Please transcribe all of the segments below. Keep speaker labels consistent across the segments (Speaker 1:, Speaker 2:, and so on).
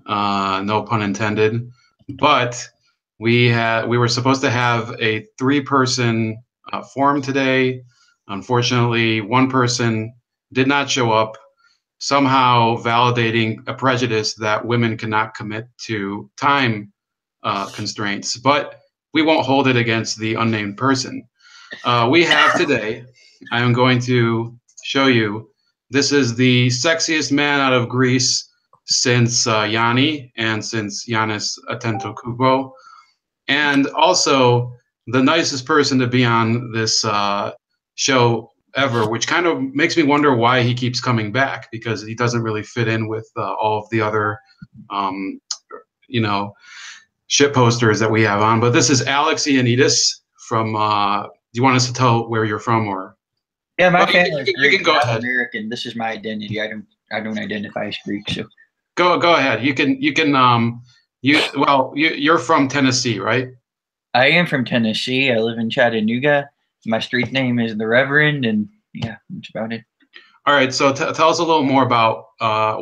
Speaker 1: no pun intended. But we were supposed to have a three-person forum today. Unfortunately, one person did not show up, somehow validating a prejudice that women cannot commit to time constraints. But we won't hold it against the unnamed person. We have today, I am going to show you, this is the sexiest man out of Greece since Yanni and since Giannis Antetokounmpo, and also the nicest person to be on this show ever, which kind of makes me wonder why he keeps coming back, because he doesn't really fit in with all of the other, um, you know, shit posters that we have on. But this is Alex Ioannidis from. Do you want us to tell where you're from, or?
Speaker 2: Yeah, my
Speaker 1: Well,
Speaker 2: family is
Speaker 1: you
Speaker 2: Greek,
Speaker 1: can
Speaker 2: but
Speaker 1: go
Speaker 2: I'm
Speaker 1: ahead.
Speaker 2: American. This is my identity. I don't identify as Greek. So
Speaker 1: Go ahead. You're from Tennessee, right?
Speaker 2: I am from Tennessee. I live in Chattanooga. My street name is the Reverend, and yeah, that's about it.
Speaker 1: All right. So tell us a little more about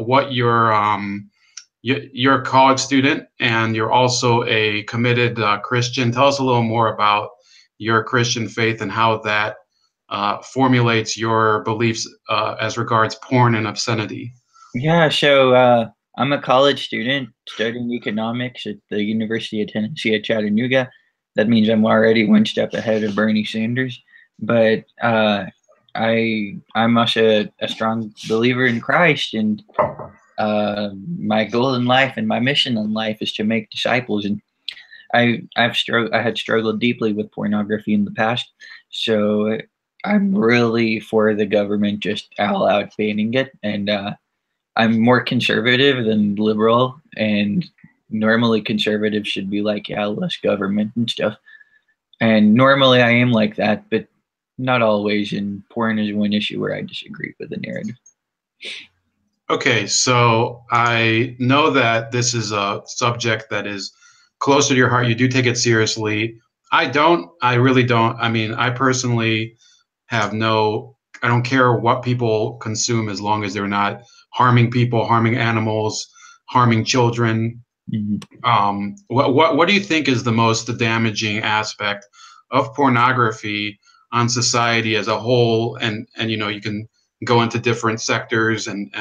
Speaker 1: what you're a college student, and you're also a committed Christian. Tell us a little more about your Christian faith and how that formulates your beliefs as regards porn and obscenity.
Speaker 2: Yeah, so I'm a college student studying economics at the University of Tennessee at Chattanooga. That means I'm already one step ahead of Bernie Sanders. But I'm also a strong believer in Christ, and my goal in life and my mission in life is to make disciples. And I had struggled deeply with pornography in the past, so I'm really for the government just all out banning it. And I'm more conservative than liberal, and normally conservatives should be like, yeah, less government and stuff. And normally I am like that, but not always. And porn is one issue where I disagree with the narrative.
Speaker 1: Okay, so I know that this is a subject that is close to your heart. You do take it seriously. I don't. I really don't. I mean, I personally have no, I don't care what people consume as long as they're not harming people, harming animals, harming children.
Speaker 2: Mhm.
Speaker 1: What do you think is the most damaging aspect of pornography on society as a whole? And you can go into different sectors and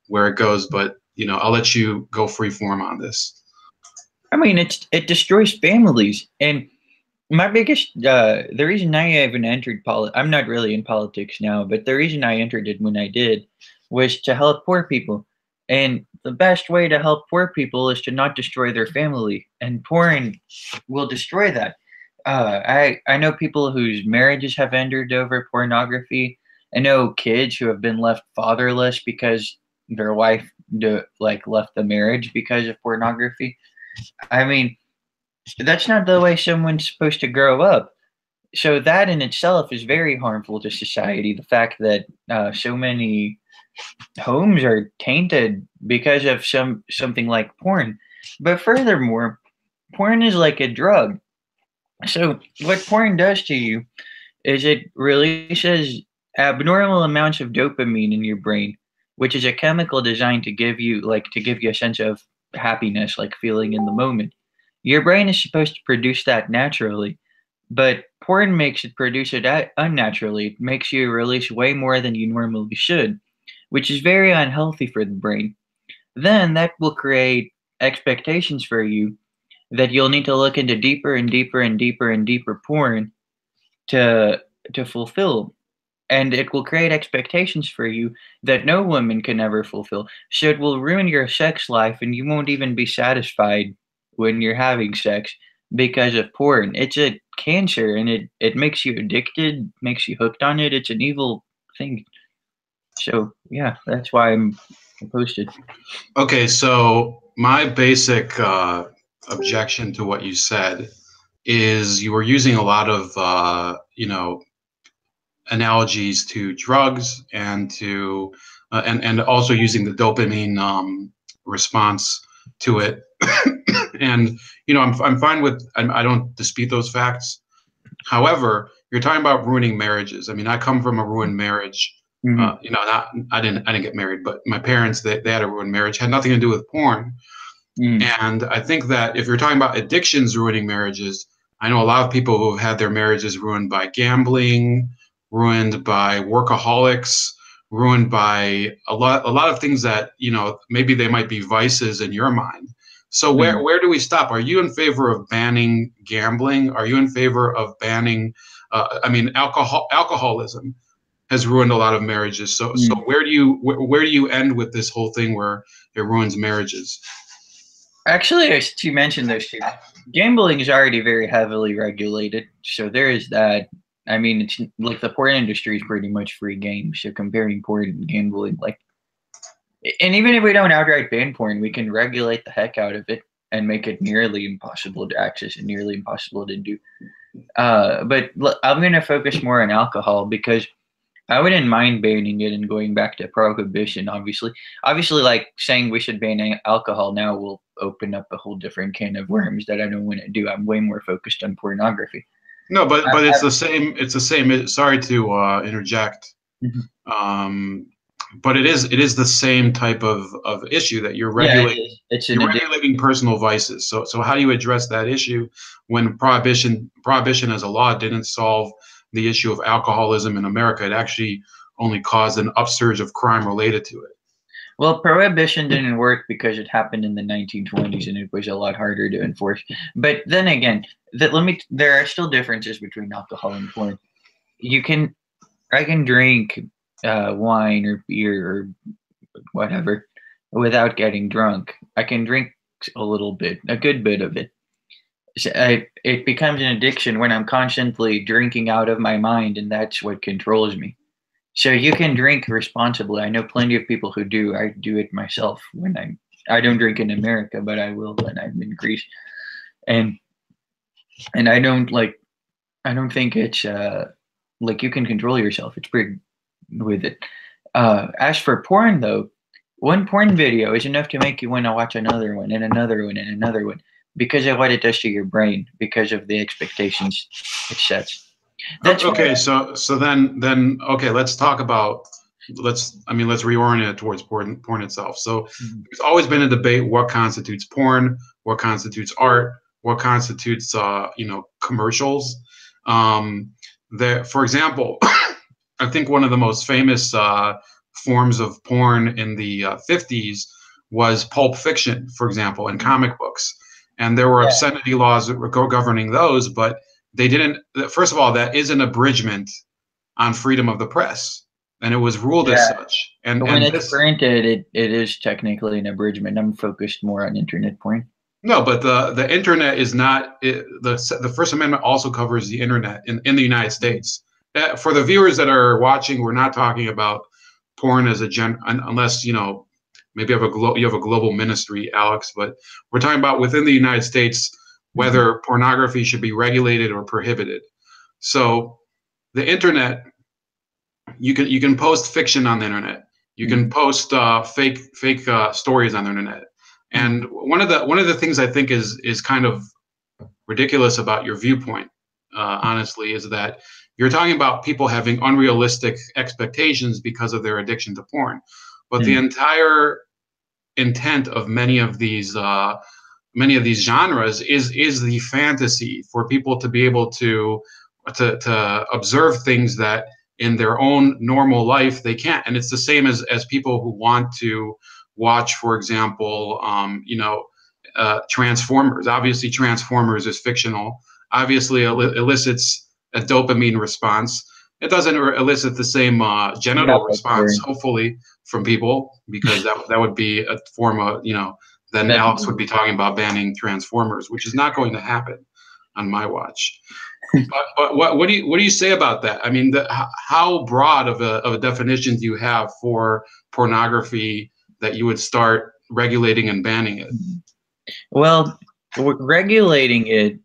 Speaker 1: where it goes, but I'll let you go free form on this.
Speaker 2: I mean, it destroys families. And my biggest the reason I even entered I'm not really in politics now, but the reason I entered it when I did was to help poor people. And the best way to help poor people is to not destroy their family, and porn will destroy that. I know people whose marriages have ended over pornography. I know kids who have been left fatherless because their wife left the marriage because of pornography. I mean, that's not the way someone's supposed to grow up. So that in itself is very harmful to society. The fact that so many homes are tainted because of something like porn. But furthermore, porn is like a drug. So what porn does to you is it releases abnormal amounts of dopamine in your brain, which is a chemical designed to give you a sense of happiness, like feeling in the moment. Your brain is supposed to produce that naturally, but porn makes it produce it unnaturally. It makes you release way more than you normally should, which is very unhealthy for the brain. Then that will create expectations for you that you'll need to look into deeper and deeper and deeper and deeper porn to fulfill, and it will create expectations for you that no woman can ever fulfill. So it will ruin your sex life, and you won't even be satisfied when you're having sex because of porn. It's a cancer, and it makes you addicted, makes you hooked on it. It's an evil thing. So yeah, that's why I'm opposed to it.
Speaker 1: Okay, so my basic objection to what you said is you were using a lot of analogies to drugs and also using the dopamine response to it. And I'm fine with, I don't dispute those facts. However, you're talking about ruining marriages. I mean, I come from a ruined marriage.
Speaker 2: Mhm.
Speaker 1: Not I didn't get married, but my parents they had a ruined marriage. Had nothing to do with porn.
Speaker 2: Mhm.
Speaker 1: And I think that if you're talking about addictions ruining marriages, I know a lot of people who have had their marriages ruined by gambling, ruined by workaholics, ruined by a lot of things that, maybe they might be vices in your mind. So where
Speaker 2: Mhm.
Speaker 1: where do we stop? Are you in favor of banning gambling? Are you in favor of banning I mean, alcoholism has ruined a lot of marriages. So
Speaker 2: Mhm.
Speaker 1: where do you end with this whole thing where it ruins marriages?
Speaker 2: Actually, as you mentioned those two, gambling is already very heavily regulated, so there is that. I mean, it's like the porn industry is pretty much free game. So comparing porn and gambling, like, and even if we don't outright ban porn, we can regulate the heck out of it and make it nearly impossible to access and nearly impossible to do. I'm going to focus more on alcohol because I wouldn't mind banning it and going back to prohibition. Obviously, like saying we should ban alcohol now will open up a whole different can of worms that I don't want to do. I'm way more focused on pornography.
Speaker 1: No,
Speaker 2: I,
Speaker 1: but
Speaker 2: I,
Speaker 1: it's the same. It's the same. Sorry to interject,
Speaker 2: Mhm.
Speaker 1: um, but it is the same type of issue that you're
Speaker 2: Yeah, it
Speaker 1: regulating.
Speaker 2: is. It's an
Speaker 1: You're
Speaker 2: addiction.
Speaker 1: regulating personal vices. So how do you address that issue when prohibition as a law didn't solve the issue of alcoholism in America? It actually only caused an upsurge of crime related to it.
Speaker 2: Well, prohibition didn't work because it happened in the 1920s and it was a lot harder to enforce. But then again, there are still differences between alcohol and porn. You can I can drink wine or beer or whatever without getting drunk. I can drink a little bit, a good bit of it. It becomes an addiction when I'm constantly drinking out of my mind, and that's what controls me. So you can drink responsibly. I know plenty of people who do. I do it myself when I don't drink in America, but I will when I'm in Greece. And I don't I don't think it's like you can control yourself. It's pretty with it. As for porn though, one porn video is enough to make you want to watch another one and another one and another one because of what it does to your brain, because of the expectations it sets. That's why.
Speaker 1: Okay, so then okay, let's talk about let's reorient it towards porn itself. So
Speaker 2: Mhm.
Speaker 1: there's always been a debate: what constitutes porn, what constitutes art, what constitutes commercials. There, for example, I think one of the most famous forms of porn in the 50s was Pulp Fiction, for example, in comic books. And there were
Speaker 2: Yeah,
Speaker 1: obscenity laws that were governing those, but they didn't. First of all, that is an abridgment on freedom of the press, and it was ruled as
Speaker 2: yeah.
Speaker 1: such. And
Speaker 2: But when
Speaker 1: and
Speaker 2: it's
Speaker 1: this
Speaker 2: printed, it is technically an abridgment. I'm focused more on internet porn.
Speaker 1: no, but the internet is not the First Amendment also covers the internet in the United States. For the viewers that are watching, we're not talking about porn as a unless maybe you have a global ministry, Alex. But we're talking about within the United States
Speaker 2: Mhm.
Speaker 1: whether pornography should be regulated or prohibited. So the internet, you can post fiction on the internet. You can
Speaker 2: Mhm.
Speaker 1: post fake stories on the internet. And
Speaker 2: Mhm.
Speaker 1: one of the things I think is kind of ridiculous about your viewpoint, honestly, is that you're talking about people having unrealistic expectations because of their addiction to porn. But the
Speaker 2: Mhm.
Speaker 1: entire intent of many of these genres is the fantasy for people to be able to observe things that in their own normal life they can't. And it's the same as people who want to watch, for example, Transformers. Obviously, Transformers is fictional. Obviously, elicits a dopamine response. It doesn't elicit the same genital
Speaker 2: Not that
Speaker 1: response,
Speaker 2: porn.
Speaker 1: hopefully, from people, because that would be a form of, then
Speaker 2: That
Speaker 1: Alex would be talking about banning Transformers, which is not going to happen on my watch. But what do you say about that? I mean, how broad of a definition do you have for pornography that you would start regulating and banning it?
Speaker 2: Well, regulating it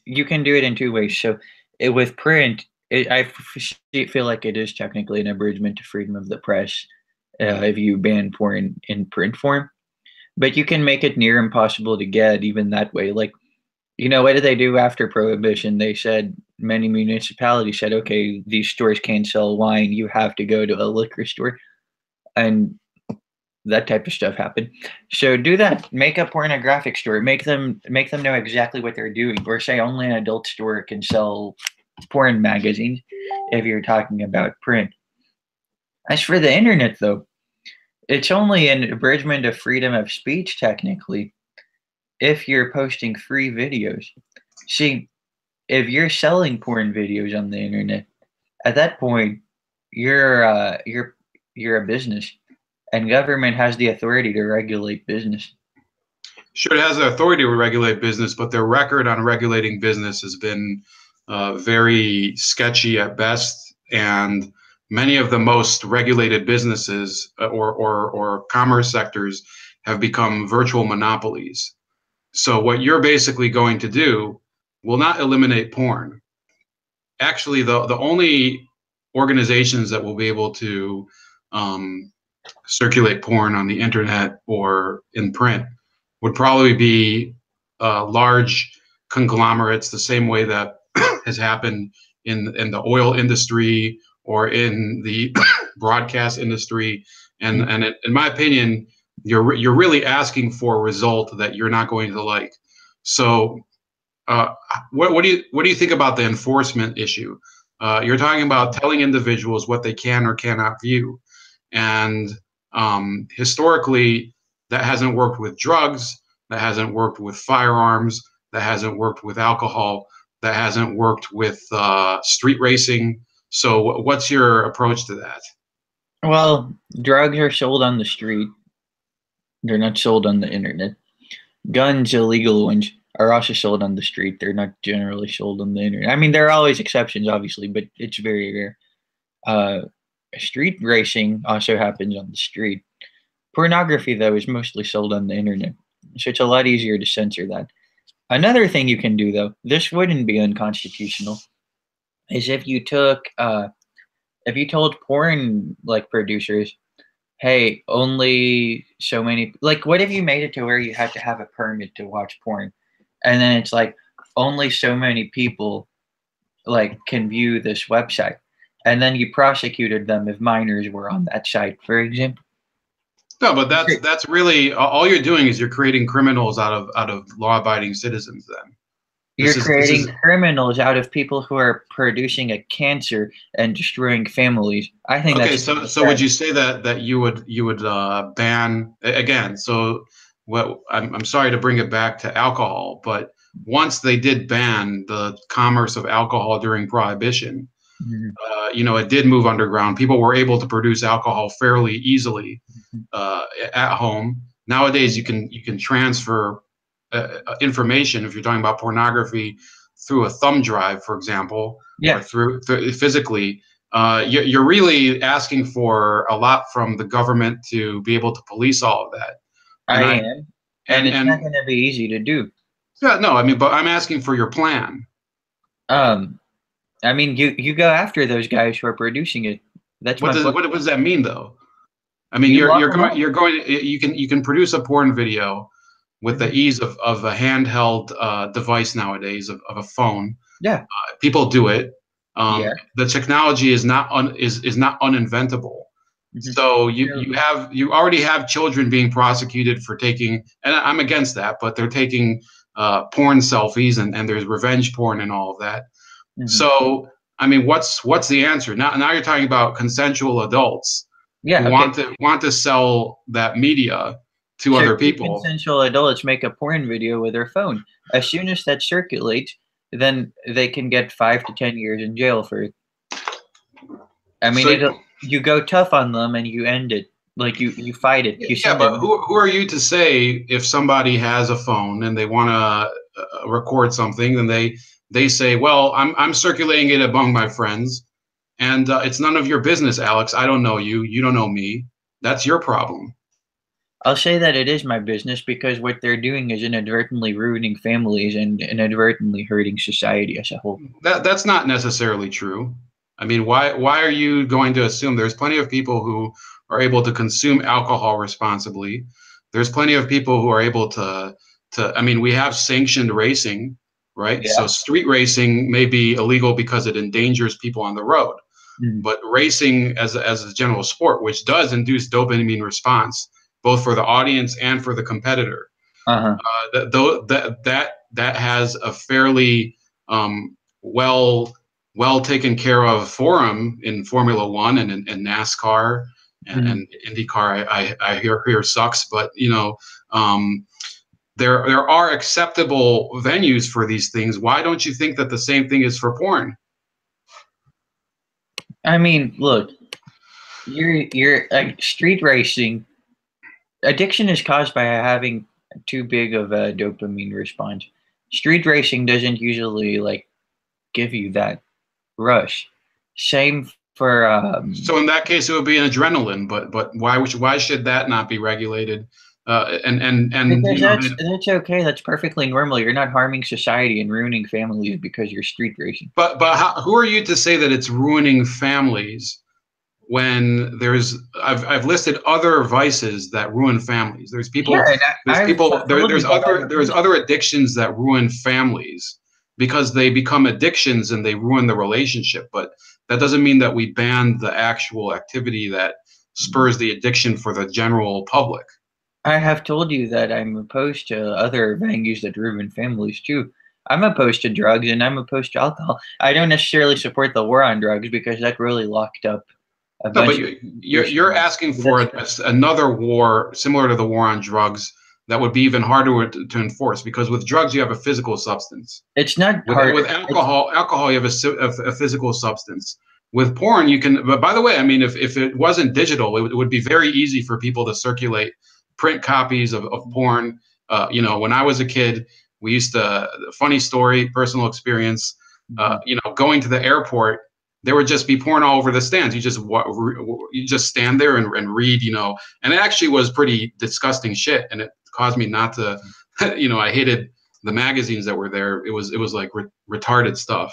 Speaker 2: you can do it in two ways. So with print, feel like it is technically an abridgment to freedom of the press if you ban porn in print form. But you can make it near impossible to get even that way. Like, what did they do after prohibition? They said many municipalities said, okay, these stores can't sell wine. You have to go to a liquor store, and that type of stuff happened. So do that. Make a pornographic store. Make them know exactly what they're doing, or say only an adult store can sell porn magazines if you're talking about print. As for the internet, though, it's only an abridgment of freedom of speech, technically, if you're posting free videos. See, if you're selling porn videos on the internet, at that point, you're a business, and government has the authority to regulate business.
Speaker 1: Sure, it has the authority to regulate business, but their record on regulating business has been very sketchy at best. And many of the most regulated businesses or commerce sectors have become virtual monopolies. So what you're basically going to do will not eliminate porn. Actually, the only organizations that will be able to um, circulate porn on the internet or in print would probably be large conglomerates, the same way that has happened in the oil industry or in the broadcast industry. And in my opinion, you're really asking for a result that you're not going to like. So what do you think about the enforcement issue? You're talking about telling individuals what they can or cannot view, and historically, that hasn't worked with drugs, that hasn't worked with firearms, that hasn't worked with alcohol, that hasn't worked with street racing. So, what's your approach to that?
Speaker 2: Well, drugs are sold on the street. They're not sold on the internet. Guns, illegal ones, are also sold on the street. They're not generally sold on the internet. I mean, there are always exceptions, obviously, but it's very rare. Uh, Street racing also happens on the street. Pornography, though, is mostly sold on the internet, so it's a lot easier to censor that. Another thing you can do, though, this wouldn't be unconstitutional, is if you told porn like producers, hey, only so many, like, what if you made it to where you had to have a permit to watch porn, and then it's like only so many people like can view this website, and then you prosecuted them if minors were on that site, for example.
Speaker 1: No, but that's really all you're doing is you're creating criminals out of law-abiding citizens. Then
Speaker 2: You're
Speaker 1: this
Speaker 2: creating
Speaker 1: is
Speaker 2: criminals out of people who are producing a cancer and destroying families. I think
Speaker 1: okay.
Speaker 2: that's
Speaker 1: So would you say that you would ban again? So what I'm sorry to bring it back to alcohol, but once they did ban the commerce of alcohol during Prohibition,
Speaker 2: Mhm,
Speaker 1: it did move underground. People were able to produce alcohol fairly easily
Speaker 2: mhm.
Speaker 1: at home. Nowadays, you can transfer information if you're talking about pornography through a thumb drive, for example, or
Speaker 2: Yeah,
Speaker 1: through physically. You're really asking for a lot from the government to be able to police all of that.
Speaker 2: I
Speaker 1: And I
Speaker 2: am, and it's not
Speaker 1: and
Speaker 2: going to be easy to do.
Speaker 1: yeah, no, I mean, but I'm asking for your plan.
Speaker 2: Um, I mean, you go after those guys who are producing it. That's
Speaker 1: What
Speaker 2: my
Speaker 1: does
Speaker 2: point.
Speaker 1: what does that mean though? I mean,
Speaker 2: You
Speaker 1: you're
Speaker 2: lock
Speaker 1: you're
Speaker 2: them
Speaker 1: going
Speaker 2: up.
Speaker 1: you're going you can produce a porn video with the
Speaker 2: Mhm.
Speaker 1: ease of a handheld device nowadays of a phone.
Speaker 2: Yeah,
Speaker 1: People do it.
Speaker 2: yeah.
Speaker 1: The technology is not uninventable.
Speaker 2: Mhm.
Speaker 1: So you
Speaker 2: So,
Speaker 1: you have you already have children being prosecuted for taking, and I'm against that, but they're taking porn selfies, and there's revenge porn and all of that.
Speaker 2: mhm.
Speaker 1: So I mean, what's the answer? Now you're talking about consensual adults who
Speaker 2: Yeah, okay.
Speaker 1: want to sell that media to
Speaker 2: So
Speaker 1: other
Speaker 2: two
Speaker 1: people.
Speaker 2: consensual adults make a porn video with their phone. As soon as that circulates, then they can get 5 to 10 years in jail for it. I mean,
Speaker 1: So
Speaker 2: you go tough on them and you end it. Like you fight it. You
Speaker 1: yeah,
Speaker 2: send
Speaker 1: but
Speaker 2: them.
Speaker 1: who are you to say if somebody has a phone and they want to record something, then they say, well, I'm circulating it among my friends, and it's none of your business, Alex. I don't know you. You don't know me. That's your problem.
Speaker 2: I'll say that it is my business because what they're doing is inadvertently ruining families and inadvertently hurting society as a whole.
Speaker 1: That's not necessarily true. I mean, why are you going to assume there's plenty of people who are able to consume alcohol responsibly? There's plenty of people who are able to I mean, we have sanctioned racing right?
Speaker 2: Yeah.
Speaker 1: So street racing may be illegal because it endangers people on the road.
Speaker 2: Mhm.
Speaker 1: But racing as a general sport, which does induce dopamine response, both for the audience and for the competitor,
Speaker 2: Uh-huh.
Speaker 1: that has a fairly well taken care of forum in Formula One and in NASCAR
Speaker 2: Mhm.
Speaker 1: and IndyCar. I hear sucks, but there are acceptable venues for these things. Why don't you think that the same thing is for porn?
Speaker 2: I mean, look, you're like street racing. Addiction is caused by having too big of a dopamine response. Street racing doesn't usually like give you that rush. Same for
Speaker 1: So in that case, it would be an adrenaline. But why should that not be regulated? And
Speaker 2: because that's okay. That's perfectly normal. You're not harming society and ruining families because you're street racing.
Speaker 1: but who are you to say that it's ruining families when I've listed other vices that ruin families.
Speaker 2: Yeah, and I've told you that I've
Speaker 1: There's
Speaker 2: opposed.
Speaker 1: other addictions that ruin families because they become addictions and they ruin the relationship. But that doesn't mean that we ban the actual activity that spurs the addiction for the general public.
Speaker 2: I have told you that I'm opposed to other venues that ruin families too. I'm opposed to drugs and I'm opposed to alcohol. I don't necessarily support the war on drugs because that really locked up a
Speaker 1: No, but
Speaker 2: bunch of years
Speaker 1: you're
Speaker 2: ago.
Speaker 1: asking for
Speaker 2: That's
Speaker 1: another war similar to the war on drugs that would be even harder to enforce because with drugs you have a physical substance.
Speaker 2: it's not
Speaker 1: With
Speaker 2: harder. It's
Speaker 1: alcohol, you have a physical substance. With porn, you can. But by the way, I mean, if it wasn't digital, it would be very easy for people to circulate print copies of porn. When I was a kid, we used to. Funny story, personal experience. Going to the airport, there would just be porn all over the stands. You just stand there and read. And it actually was pretty disgusting shit, and it caused me not to. I hated the magazines that were there. It was like retarded stuff.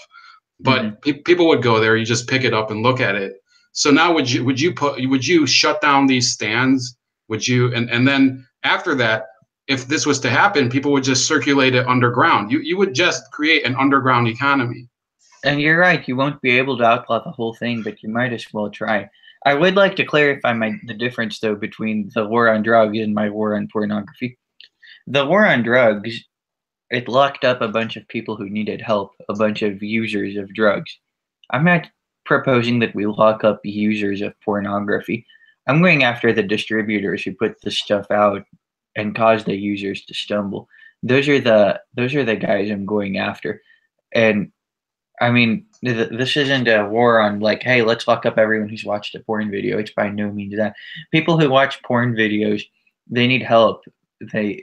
Speaker 2: mhm.
Speaker 1: But people would go there. You just pick it up and look at it. So now would you shut down these stands? Would you and then after that, if this was to happen, people would just circulate it underground. You would just create an underground economy.
Speaker 2: And you're right, you won't be able to outlaw the whole thing, but you might as well try. I would like to clarify the difference though between the war on drugs and my war on pornography. The war on drugs, it locked up a bunch of people who needed help, a bunch of users of drugs. I'm not proposing that we lock up users of pornography. I'm going after the distributors who put the stuff out and cause the users to stumble. Those are the guys I'm going after. And I mean, this isn't a war on like, hey, let's lock up everyone who's watched a porn video. It's by no means that. People who watch porn videos, they need help. I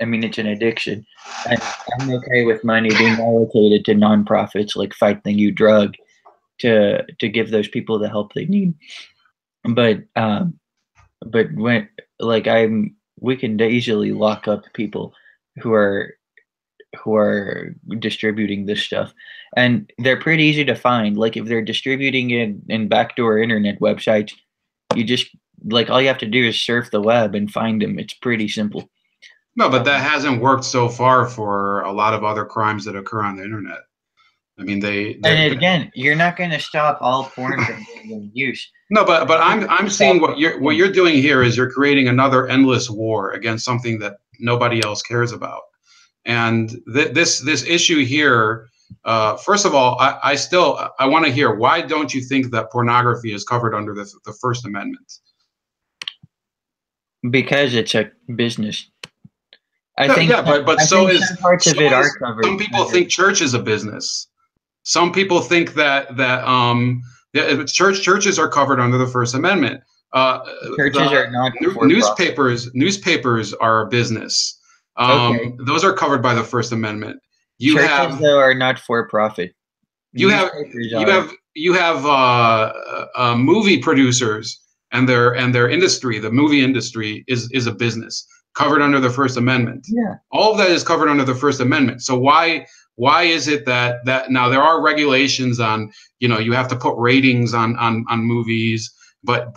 Speaker 2: mean, it's an addiction. And I'm okay with money being allocated to nonprofits like Fight the New Drug to give those people the help they need. But when like we can easily lock up people who are who are distributing this stuff, and they're pretty easy to find. Like if they're distributing it in backdoor internet websites, you just like all you have to do is surf the web and find them. It's pretty simple.
Speaker 1: No, but that hasn't worked so far for a lot of other crimes that occur on the internet. I mean,
Speaker 2: And again, you're not going to stop all porn from being in use.
Speaker 1: no, but I'm seeing
Speaker 2: Stop
Speaker 1: what you're doing here is you're creating another endless war against something that nobody else cares about. And this issue here, first of all, I want to hear why don't you think that pornography is covered under the First Amendment?
Speaker 2: because it's a business.
Speaker 1: No, yeah, but
Speaker 2: I think some parts of it are
Speaker 1: some
Speaker 2: covered
Speaker 1: people
Speaker 2: under.
Speaker 1: think church is a business. Some people think that churches are covered under the First Amendment.
Speaker 2: Churches
Speaker 1: The
Speaker 2: are not for profit.
Speaker 1: newspapers are a business.
Speaker 2: Okay.
Speaker 1: Those are covered by the First Amendment. You
Speaker 2: Churches,
Speaker 1: have
Speaker 2: though, are not for profit.
Speaker 1: you have
Speaker 2: Newspapers
Speaker 1: you
Speaker 2: are.
Speaker 1: have you have movie producers and their industry. The movie industry is a business covered under the First Amendment.
Speaker 2: Yeah.
Speaker 1: All of that is covered under the First Amendment. So why is it that now there are regulations on, you have to put ratings on movies, but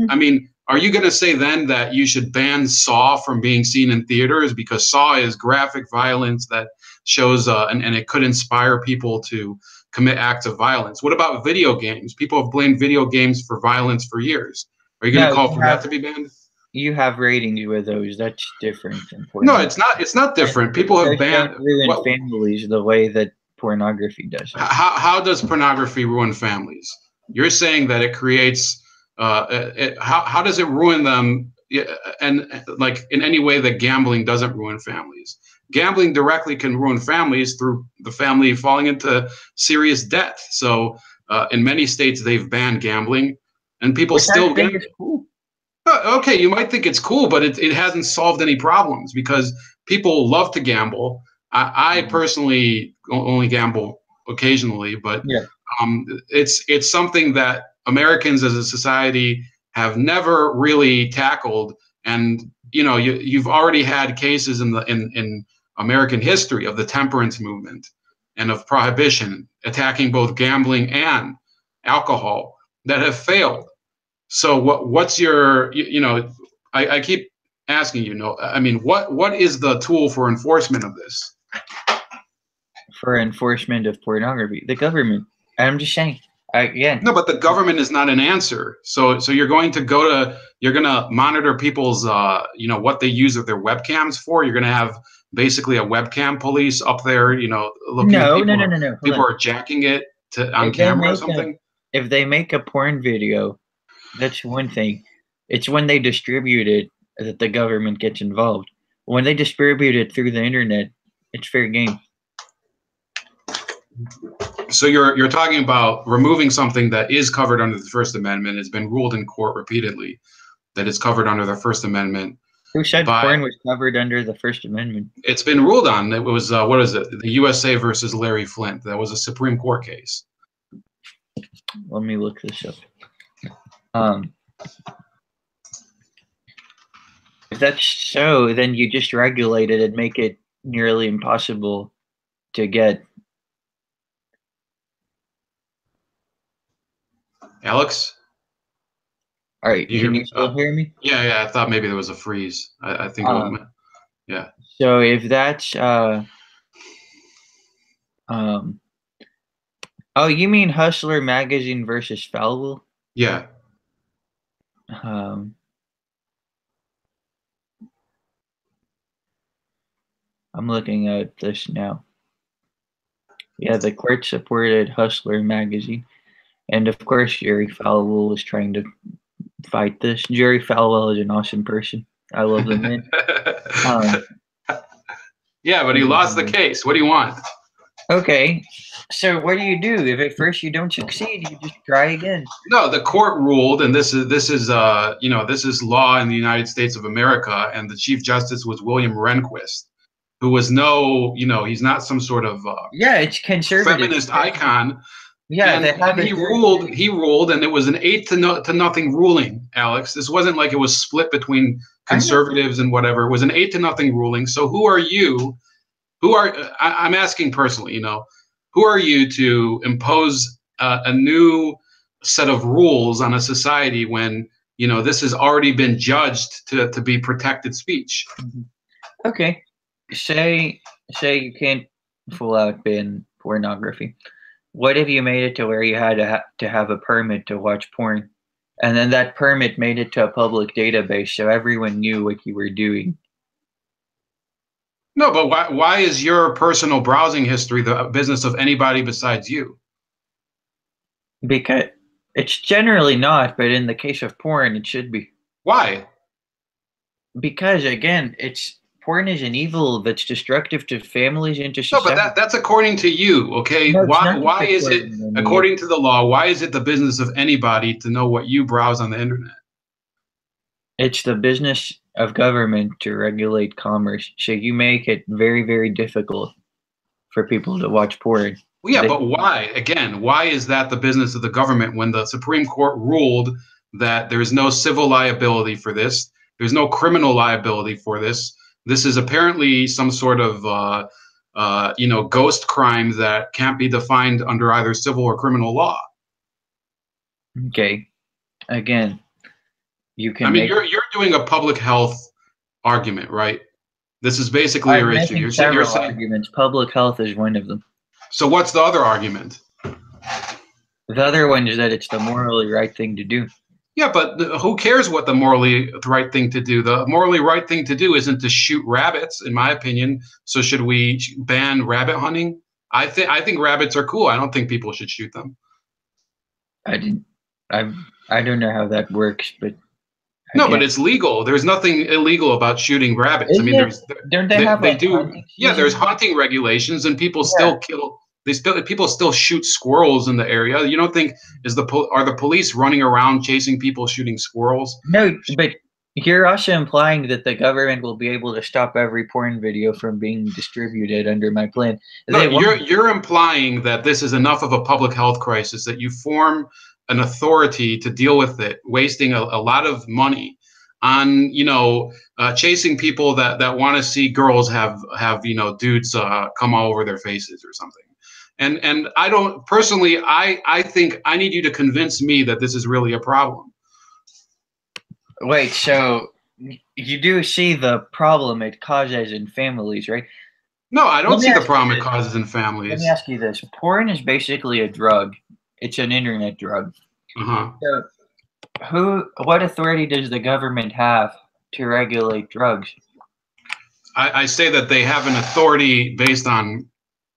Speaker 1: I mean, are you going to say then that you should ban Saw from being seen in theaters because Saw is graphic violence that shows and it could inspire people to commit acts of violence. What about video games? People have blamed video games for violence for years. Are you going to call for that to be banned?
Speaker 2: You have ratings with those. That's different than
Speaker 1: No,
Speaker 2: pornography.
Speaker 1: it's not. It's not different. People have banned.
Speaker 2: Don't ruin families the way that pornography does.
Speaker 1: How does pornography ruin families? You're saying that it creates. How does it ruin them? And like in any way that gambling doesn't ruin families. Gambling directly can ruin families through the family falling into serious debt. So in many states they've banned gambling, and people still gamble.
Speaker 2: Cool.
Speaker 1: Okay, you might think it's cool, but it hasn't solved any problems because people love to gamble. I personally only gamble occasionally, but it's something that Americans as a society have never really tackled. And you've already had cases in American history of the temperance movement and of prohibition attacking both gambling and alcohol that have failed. So what's your, I keep asking I mean, what is the tool for enforcement of this?
Speaker 2: For enforcement of pornography, the government. I'm just saying. Again.
Speaker 1: No, but the government is not an answer. So you're going to monitor people's, what they use their webcams for. You're going to have basically a webcam police up there, looking at people.
Speaker 2: No.
Speaker 1: People are jacking it on camera or something.
Speaker 2: If they make a porn video, that's one thing. It's when they distribute it that the government gets involved. When they distribute it through the internet, it's fair game.
Speaker 1: So you're talking about removing something that is covered under the First Amendment. It's been ruled in court repeatedly that it's covered under the First Amendment.
Speaker 2: Who said porn was covered under the First Amendment?
Speaker 1: It's been ruled on. It was what is it? The USA versus Larry Flint. That was a Supreme Court case.
Speaker 2: Let me look this up. If that's so, then you just regulate it and make it nearly impossible to get.
Speaker 1: Alex?
Speaker 2: All right, can you still hear me?
Speaker 1: Yeah, I thought maybe there was a freeze. I think yeah.
Speaker 2: So if that's oh, you mean Hustler Magazine versus Falwell?
Speaker 1: Yeah.
Speaker 2: I'm looking at this now. Yeah, the court supported Hustler Magazine. And of course, Jerry Falwell was trying to fight this. Jerry Falwell is an awesome person. I love the man.
Speaker 1: Yeah, but he lost the case. What do you want?
Speaker 2: Okay, so what do? If at first you don't succeed, you just try again.
Speaker 1: No, the court ruled, and this is law in the United States of America, and the Chief Justice was William Rehnquist, who was he's not some sort of
Speaker 2: it's conservative
Speaker 1: feminist icon.
Speaker 2: Yeah,
Speaker 1: and he ruled, and it was an 8-0 ruling, Alex. This wasn't like it was split between conservatives and whatever. It was an 8-0 ruling. So who are you? I'm asking personally, who are you to impose a new set of rules on a society when, this has already been judged to be protected speech?
Speaker 2: Okay. Say you can't full out ban pornography. What if you made it to where you had to have a permit to watch porn, and then that permit made it to a public database so everyone knew what you were doing?
Speaker 1: No, but why is your personal browsing history the business of anybody besides you?
Speaker 2: Because it's generally not, but in the case of porn, it should be.
Speaker 1: Why?
Speaker 2: Because again, porn is an evil that's destructive to families and to society.
Speaker 1: No, but that's according to you, okay?
Speaker 2: No,
Speaker 1: why is it, according to the law, why is it the business of anybody to know what you browse on the internet?
Speaker 2: It's the business of government to regulate commerce. So you make it very, very difficult for people to watch porn.
Speaker 1: Well, yeah, but why? Again, why is that the business of the government when the Supreme Court ruled that there is no civil liability for this? There's no criminal liability for this. This is apparently some sort of, ghost crime that can't be defined under either civil or criminal law.
Speaker 2: Okay. Again, you can.
Speaker 1: I mean, you're doing a public health argument, right? This is basically
Speaker 2: I'm
Speaker 1: your issue.
Speaker 2: making
Speaker 1: You're
Speaker 2: several
Speaker 1: saying.
Speaker 2: arguments. Public health is one of them.
Speaker 1: So what's the other argument?
Speaker 2: The other one is that it's the morally right thing to do.
Speaker 1: Yeah, but who cares what the morally right thing to do? The morally right thing to do isn't to shoot rabbits, in my opinion. So should we ban rabbit hunting? I think rabbits are cool. I don't think people should shoot them.
Speaker 2: I didn't. I don't know how that works, but
Speaker 1: No, but
Speaker 2: again,
Speaker 1: it's legal. There's nothing illegal about shooting rabbits. I
Speaker 2: is
Speaker 1: mean,
Speaker 2: it? Don't they have
Speaker 1: they
Speaker 2: like
Speaker 1: do.
Speaker 2: hunting
Speaker 1: Yeah, there's
Speaker 2: season?
Speaker 1: hunting regulations, and people
Speaker 2: Yeah.
Speaker 1: still kill. People still shoot squirrels in the area. You don't think are the police running around chasing people shooting squirrels?
Speaker 2: No, but you're also implying that the government will be able to stop every porn video from being distributed under my plan.
Speaker 1: No,
Speaker 2: They won't.
Speaker 1: you're implying that this is enough of a public health crisis that you form an authority to deal with it, wasting a lot of money on chasing people that want to see girls have dudes come all over their faces or something. And I don't personally. I think I need you to convince me that this is really a problem.
Speaker 2: Wait, so you do see the problem it causes in families, right?
Speaker 1: No, I don't
Speaker 2: Let me
Speaker 1: see the
Speaker 2: ask you
Speaker 1: problem it
Speaker 2: this.
Speaker 1: causes in
Speaker 2: Let me
Speaker 1: families.
Speaker 2: ask you this. Porn is basically a drug. It's an internet drug.
Speaker 1: Uh-huh.
Speaker 2: So what authority does the government have to regulate drugs?
Speaker 1: I say that they have an authority based on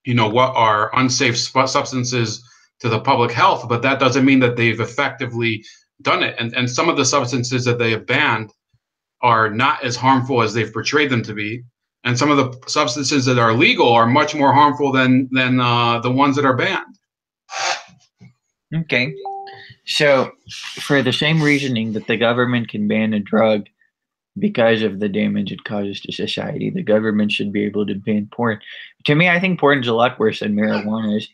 Speaker 1: what are unsafe substances to the public health, but that doesn't mean that they've effectively done it. And some of the substances that they have banned are not as harmful as they've portrayed them to be, and some of the substances that are legal are much more harmful than the ones that are banned.
Speaker 2: Okay. So for the same reasoning that the government can ban a drug because of the damage it causes to society, the government should be able to ban porn. To me, I think porn's a lot worse than marijuana is.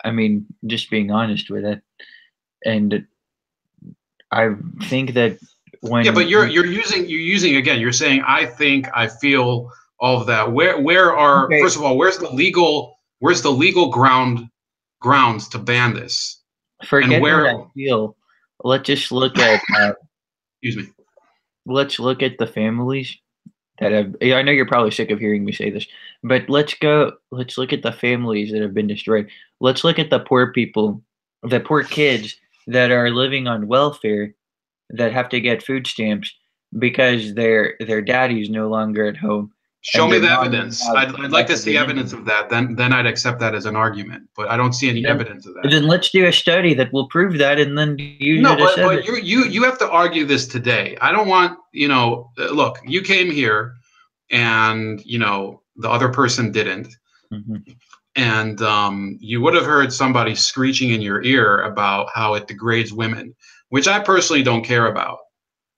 Speaker 2: I mean, just being honest with it. And I think that
Speaker 1: Yeah, but
Speaker 2: when
Speaker 1: you're using again. You're saying I think, I feel, all of that. Where are
Speaker 2: okay,
Speaker 1: first of all, where's the legal grounds to ban this, and
Speaker 2: forget what
Speaker 1: where?
Speaker 2: I feel. Let's just look at
Speaker 1: Excuse me.
Speaker 2: let's look at the families that have. I know you're probably sick of hearing me say this, but let's look at the families that have been destroyed. Let's look at the poor people, the poor kids that are living on welfare, that have to get food stamps because their daddy's no longer at home
Speaker 1: Show
Speaker 2: and
Speaker 1: me
Speaker 2: their
Speaker 1: the
Speaker 2: mom doesn't
Speaker 1: evidence.
Speaker 2: have
Speaker 1: I'd like
Speaker 2: enough
Speaker 1: to
Speaker 2: of
Speaker 1: see
Speaker 2: an
Speaker 1: evidence
Speaker 2: income.
Speaker 1: of that. Then I'd accept that as an argument. But I don't see any
Speaker 2: Then,
Speaker 1: evidence of that.
Speaker 2: then let's do a study that will prove that and then use
Speaker 1: No,
Speaker 2: it as
Speaker 1: but
Speaker 2: evidence.
Speaker 1: you have to argue this today. I don't want look. You came here, and the other person didn't,
Speaker 2: Mhm.
Speaker 1: and you would have heard somebody screeching in your ear about how it degrades women, which I personally don't care about,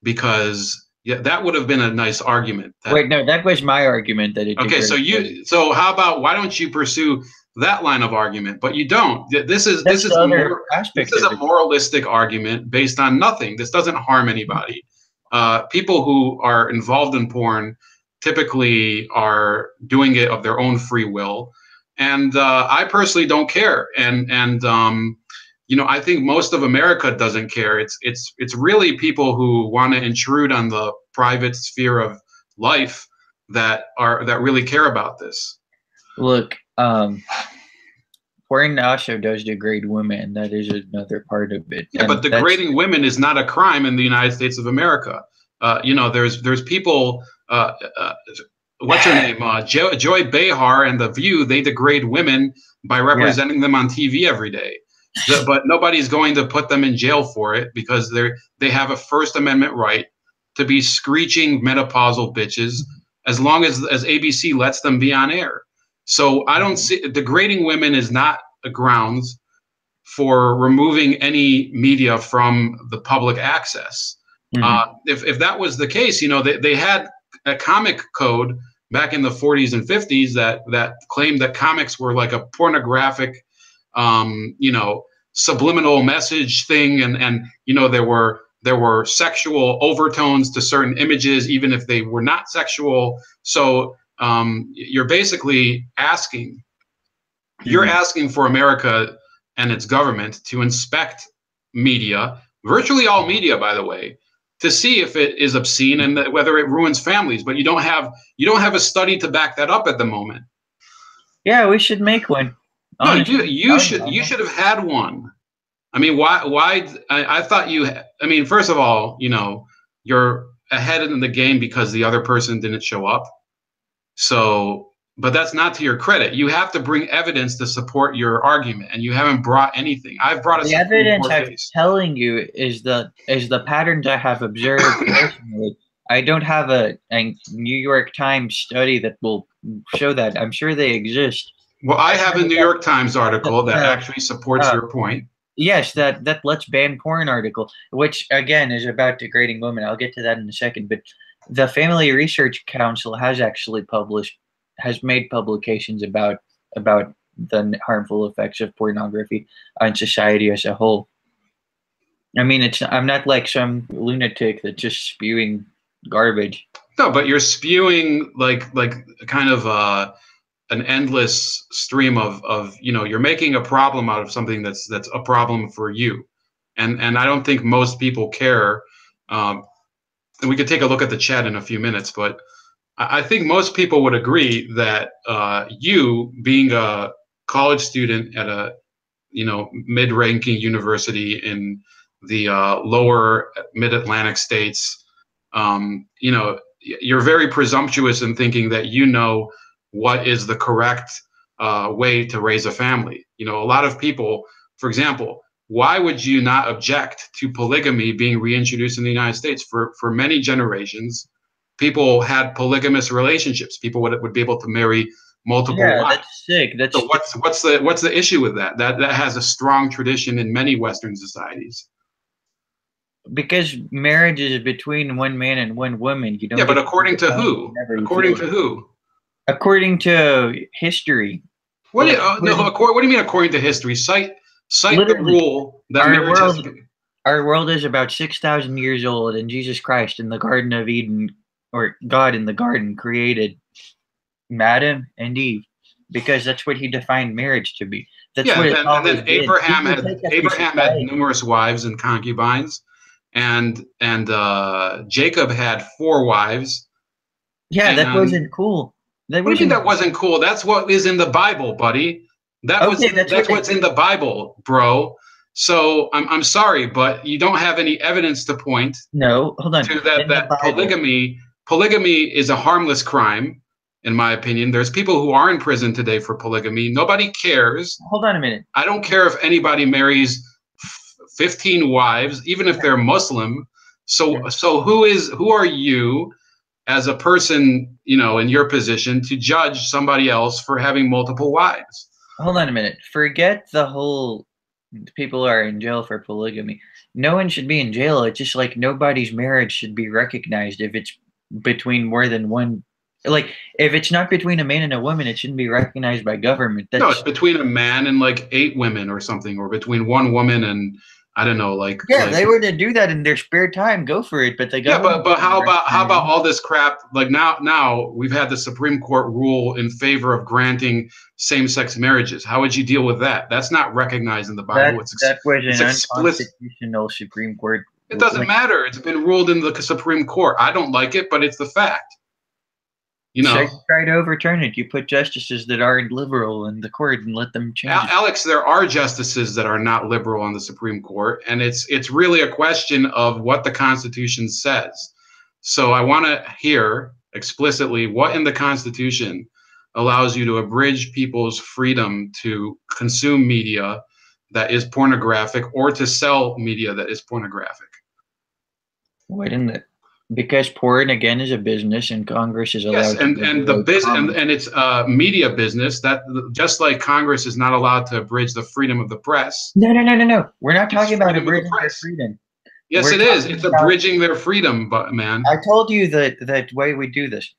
Speaker 1: because yeah, that would have been a nice argument.
Speaker 2: Wait, no, that was my argument that it
Speaker 1: Okay, so
Speaker 2: degrades women.
Speaker 1: how about, why don't you pursue that line of argument? But you don't. This is
Speaker 2: That's
Speaker 1: this is
Speaker 2: the
Speaker 1: a
Speaker 2: other
Speaker 1: more this
Speaker 2: aspect
Speaker 1: is
Speaker 2: of
Speaker 1: a
Speaker 2: it.
Speaker 1: moralistic argument based on nothing. This doesn't harm anybody. People who are involved in porn typically are doing it of their own free will, and I personally don't care. And I think most of America doesn't care. It's really people who want to intrude on the private sphere of life that really care about this.
Speaker 2: Look, porn also does degrade women. That is another part of it,
Speaker 1: Yeah, but
Speaker 2: and that's
Speaker 1: degrading women is not a crime in the United States of America. There's people. What's her name? Joy Behar and The View. They degrade women by
Speaker 2: yeah.
Speaker 1: representing them on TV every day. But nobody's going to put them in jail for it, because they have a First Amendment right to be screeching menopausal bitches, as long as ABC lets them be on air. So I don't see, degrading women is not a grounds for removing any media from the public access.
Speaker 2: Mhm.
Speaker 1: If that was the case, they had a comic code back in the 40s and 50s that claimed that comics were like a pornographic, subliminal message thing, and there were sexual overtones to certain images, even if they were not sexual. So you're basically asking. You're
Speaker 2: Mhm.
Speaker 1: asking for America and its government to inspect media, virtually all media, by the way, to see if it is obscene and whether it ruins families. But you don't have a study to back that up at the moment.
Speaker 2: Yeah, we should make one.
Speaker 1: No,
Speaker 2: Honestly,
Speaker 1: you should have had one. I mean, why? I thought you. I mean, first of all, you're ahead in the game because the other person didn't show up. So, but that's not to your credit. You have to bring evidence to support your argument, and you haven't brought anything. I've brought a
Speaker 2: the
Speaker 1: Supreme
Speaker 2: evidence
Speaker 1: Court
Speaker 2: I'm
Speaker 1: case.
Speaker 2: telling you is the patterns I have observed personally. I don't have a New York Times study that will show that. I'm sure they exist.
Speaker 1: Well, I have a New York Times article that
Speaker 2: Uh,
Speaker 1: actually supports your point.
Speaker 2: Yes, that Let's Ban Porn article, which again is about degrading women. I'll get to that in a second. But the Family Research Council has made publications about the harmful effects of pornography on society as a whole. I mean, I'm not like some lunatic that's just spewing garbage.
Speaker 1: No, but you're spewing like kind of an endless stream of you're making a problem out of something that's a problem for you, and I don't think most people care. And we could take a look at the chat in a few minutes, but I think most people would agree that you, being a college student at a mid-ranking university in the lower mid-Atlantic states, you're very presumptuous in thinking that what is the correct way to raise a family. A lot of people, for example, why would you not object to polygamy being reintroduced in the United States? For many generations, people had polygamous relationships. People would be able to marry multiple wives.
Speaker 2: That's sick.
Speaker 1: So what's the issue with that? That has a strong tradition in many Western societies.
Speaker 2: Because marriage is between one man and one woman. You don't.
Speaker 1: Yeah, but according to who? According to who?
Speaker 2: According to history.
Speaker 1: What do you mean according to history? Cite the rule that marriage has to be.
Speaker 2: Our world is about 6,000 years old, and Jesus Christ in the Garden of Eden, or God in the garden, created Adam and Eve, because that's what he defined marriage to be. That's what it always
Speaker 1: then Abraham had numerous wives and concubines, and Jacob had 4 wives.
Speaker 2: Yeah, that wasn't cool.
Speaker 1: What do you mean that wasn't cool? That's what is in the Bible, buddy. That's what's in the Bible, bro. So I'm sorry, but you don't have any evidence to point.
Speaker 2: No, hold on.
Speaker 1: To that polygamy is a harmless crime, in my opinion. There's people who are in prison today for polygamy. Nobody cares.
Speaker 2: Hold on a minute.
Speaker 1: I don't care if anybody marries 15 wives, even if they're Muslim. So who are you as a person, in your position to judge somebody else for having multiple wives?
Speaker 2: Hold on a minute. Forget the whole people are in jail for polygamy. No one should be in jail. It's just like nobody's marriage should be recognized if it's between more than one. Like, if it's not between a man and a woman, it shouldn't be recognized by government.
Speaker 1: No, it's between a man and like 8 women or something, or between one woman and I don't know,
Speaker 2: they were to do that in their spare time, go for it. But the government.
Speaker 1: But how about all this crap? Like now we've had the Supreme Court rule in favor of granting same-sex marriages. How would you deal with that? That's not recognized in the Bible.
Speaker 2: That was an unconstitutional Supreme Court.
Speaker 1: It doesn't matter. It's been ruled in the Supreme Court. I don't like it, but it's the fact.
Speaker 2: So you try to overturn it. You put justices that aren't liberal in the court and let them change it.
Speaker 1: Alex, there are justices that are not liberal on the Supreme Court, and it's really a question of what the Constitution says. So I want to hear explicitly what in the Constitution allows you to abridge people's freedom to consume media that is pornographic or to sell media that is pornographic.
Speaker 2: What in the? Because porn again is a business, and Congress is allowed.
Speaker 1: Yes, and the business and it's media business that just like Congress is not allowed to abridge the freedom of the press.
Speaker 2: No. We're not talking about abridging their freedom.
Speaker 1: Yes, it is. It's abridging their freedom, but man.
Speaker 2: I told you that way we do this.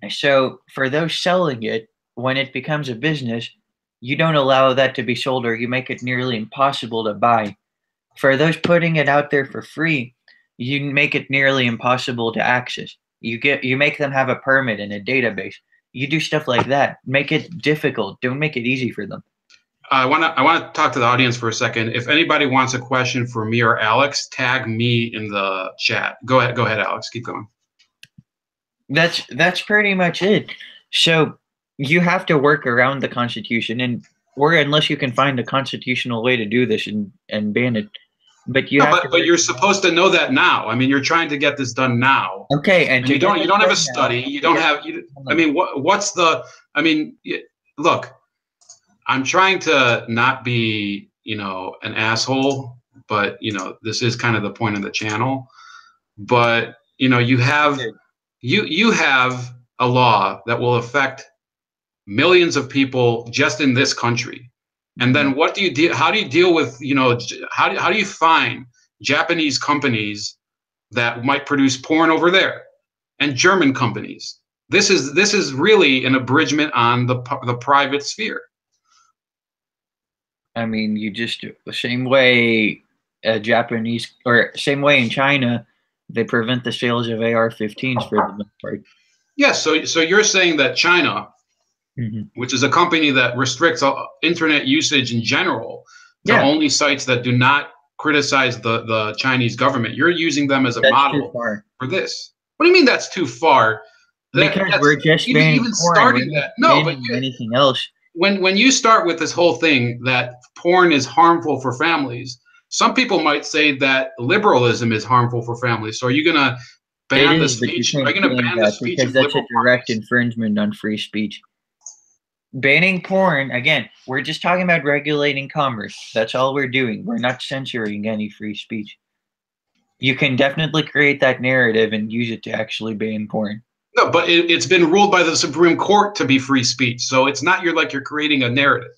Speaker 2: So for those selling it, when it becomes a business, you don't allow that to be sold, or you make it nearly impossible to buy. For those putting it out there for free, you make it nearly impossible to access. You make them have a permit and a database. You do stuff like that. Make it difficult. Don't make it easy for them.
Speaker 1: I want to talk to the audience for a second. If anybody wants a question for me or Alex, tag me in the chat. Go ahead, Alex. Keep going.
Speaker 2: That's pretty much it. So you have to work around the Constitution, or unless you can find a constitutional way to do this and ban it. But you
Speaker 1: No,
Speaker 2: have to.
Speaker 1: but you're supposed to know that now. I mean, you're trying to get this done now.
Speaker 2: Okay, and
Speaker 1: you don't have a study. You don't have. I mean, what's the? I mean, look, I'm trying to not be, an asshole, but this is kind of the point of the channel. But you have a law that will affect millions of people just in this country. And then what do you do? How do you deal with, how do you find Japanese companies that might produce porn over there and German companies? This is really an abridgment on the private sphere.
Speaker 2: I mean, you just the same way Japanese, or same way in China, they prevent the sales of AR-15s for the most part.
Speaker 1: Yes, so you're saying that China, which is a company that restricts internet usage in general to only sites that do not criticize the Chinese government, you're using them as a model for this. What do you mean that's too far?
Speaker 2: Because we're just banning porn.
Speaker 1: Starting that. No, but
Speaker 2: anything else.
Speaker 1: When you start with this whole thing that porn is harmful for families, some people might say that liberalism is harmful for families. So are you going to ban the speech? Are you going to ban the speech?
Speaker 2: Because that's a direct infringement on free speech. Banning porn, again, we're just talking about regulating commerce. That's all we're doing. We're not censoring any free speech. You can definitely create that narrative and use it to actually ban porn.
Speaker 1: No, but it's been ruled by the Supreme Court to be free speech. So it's not you're creating a narrative.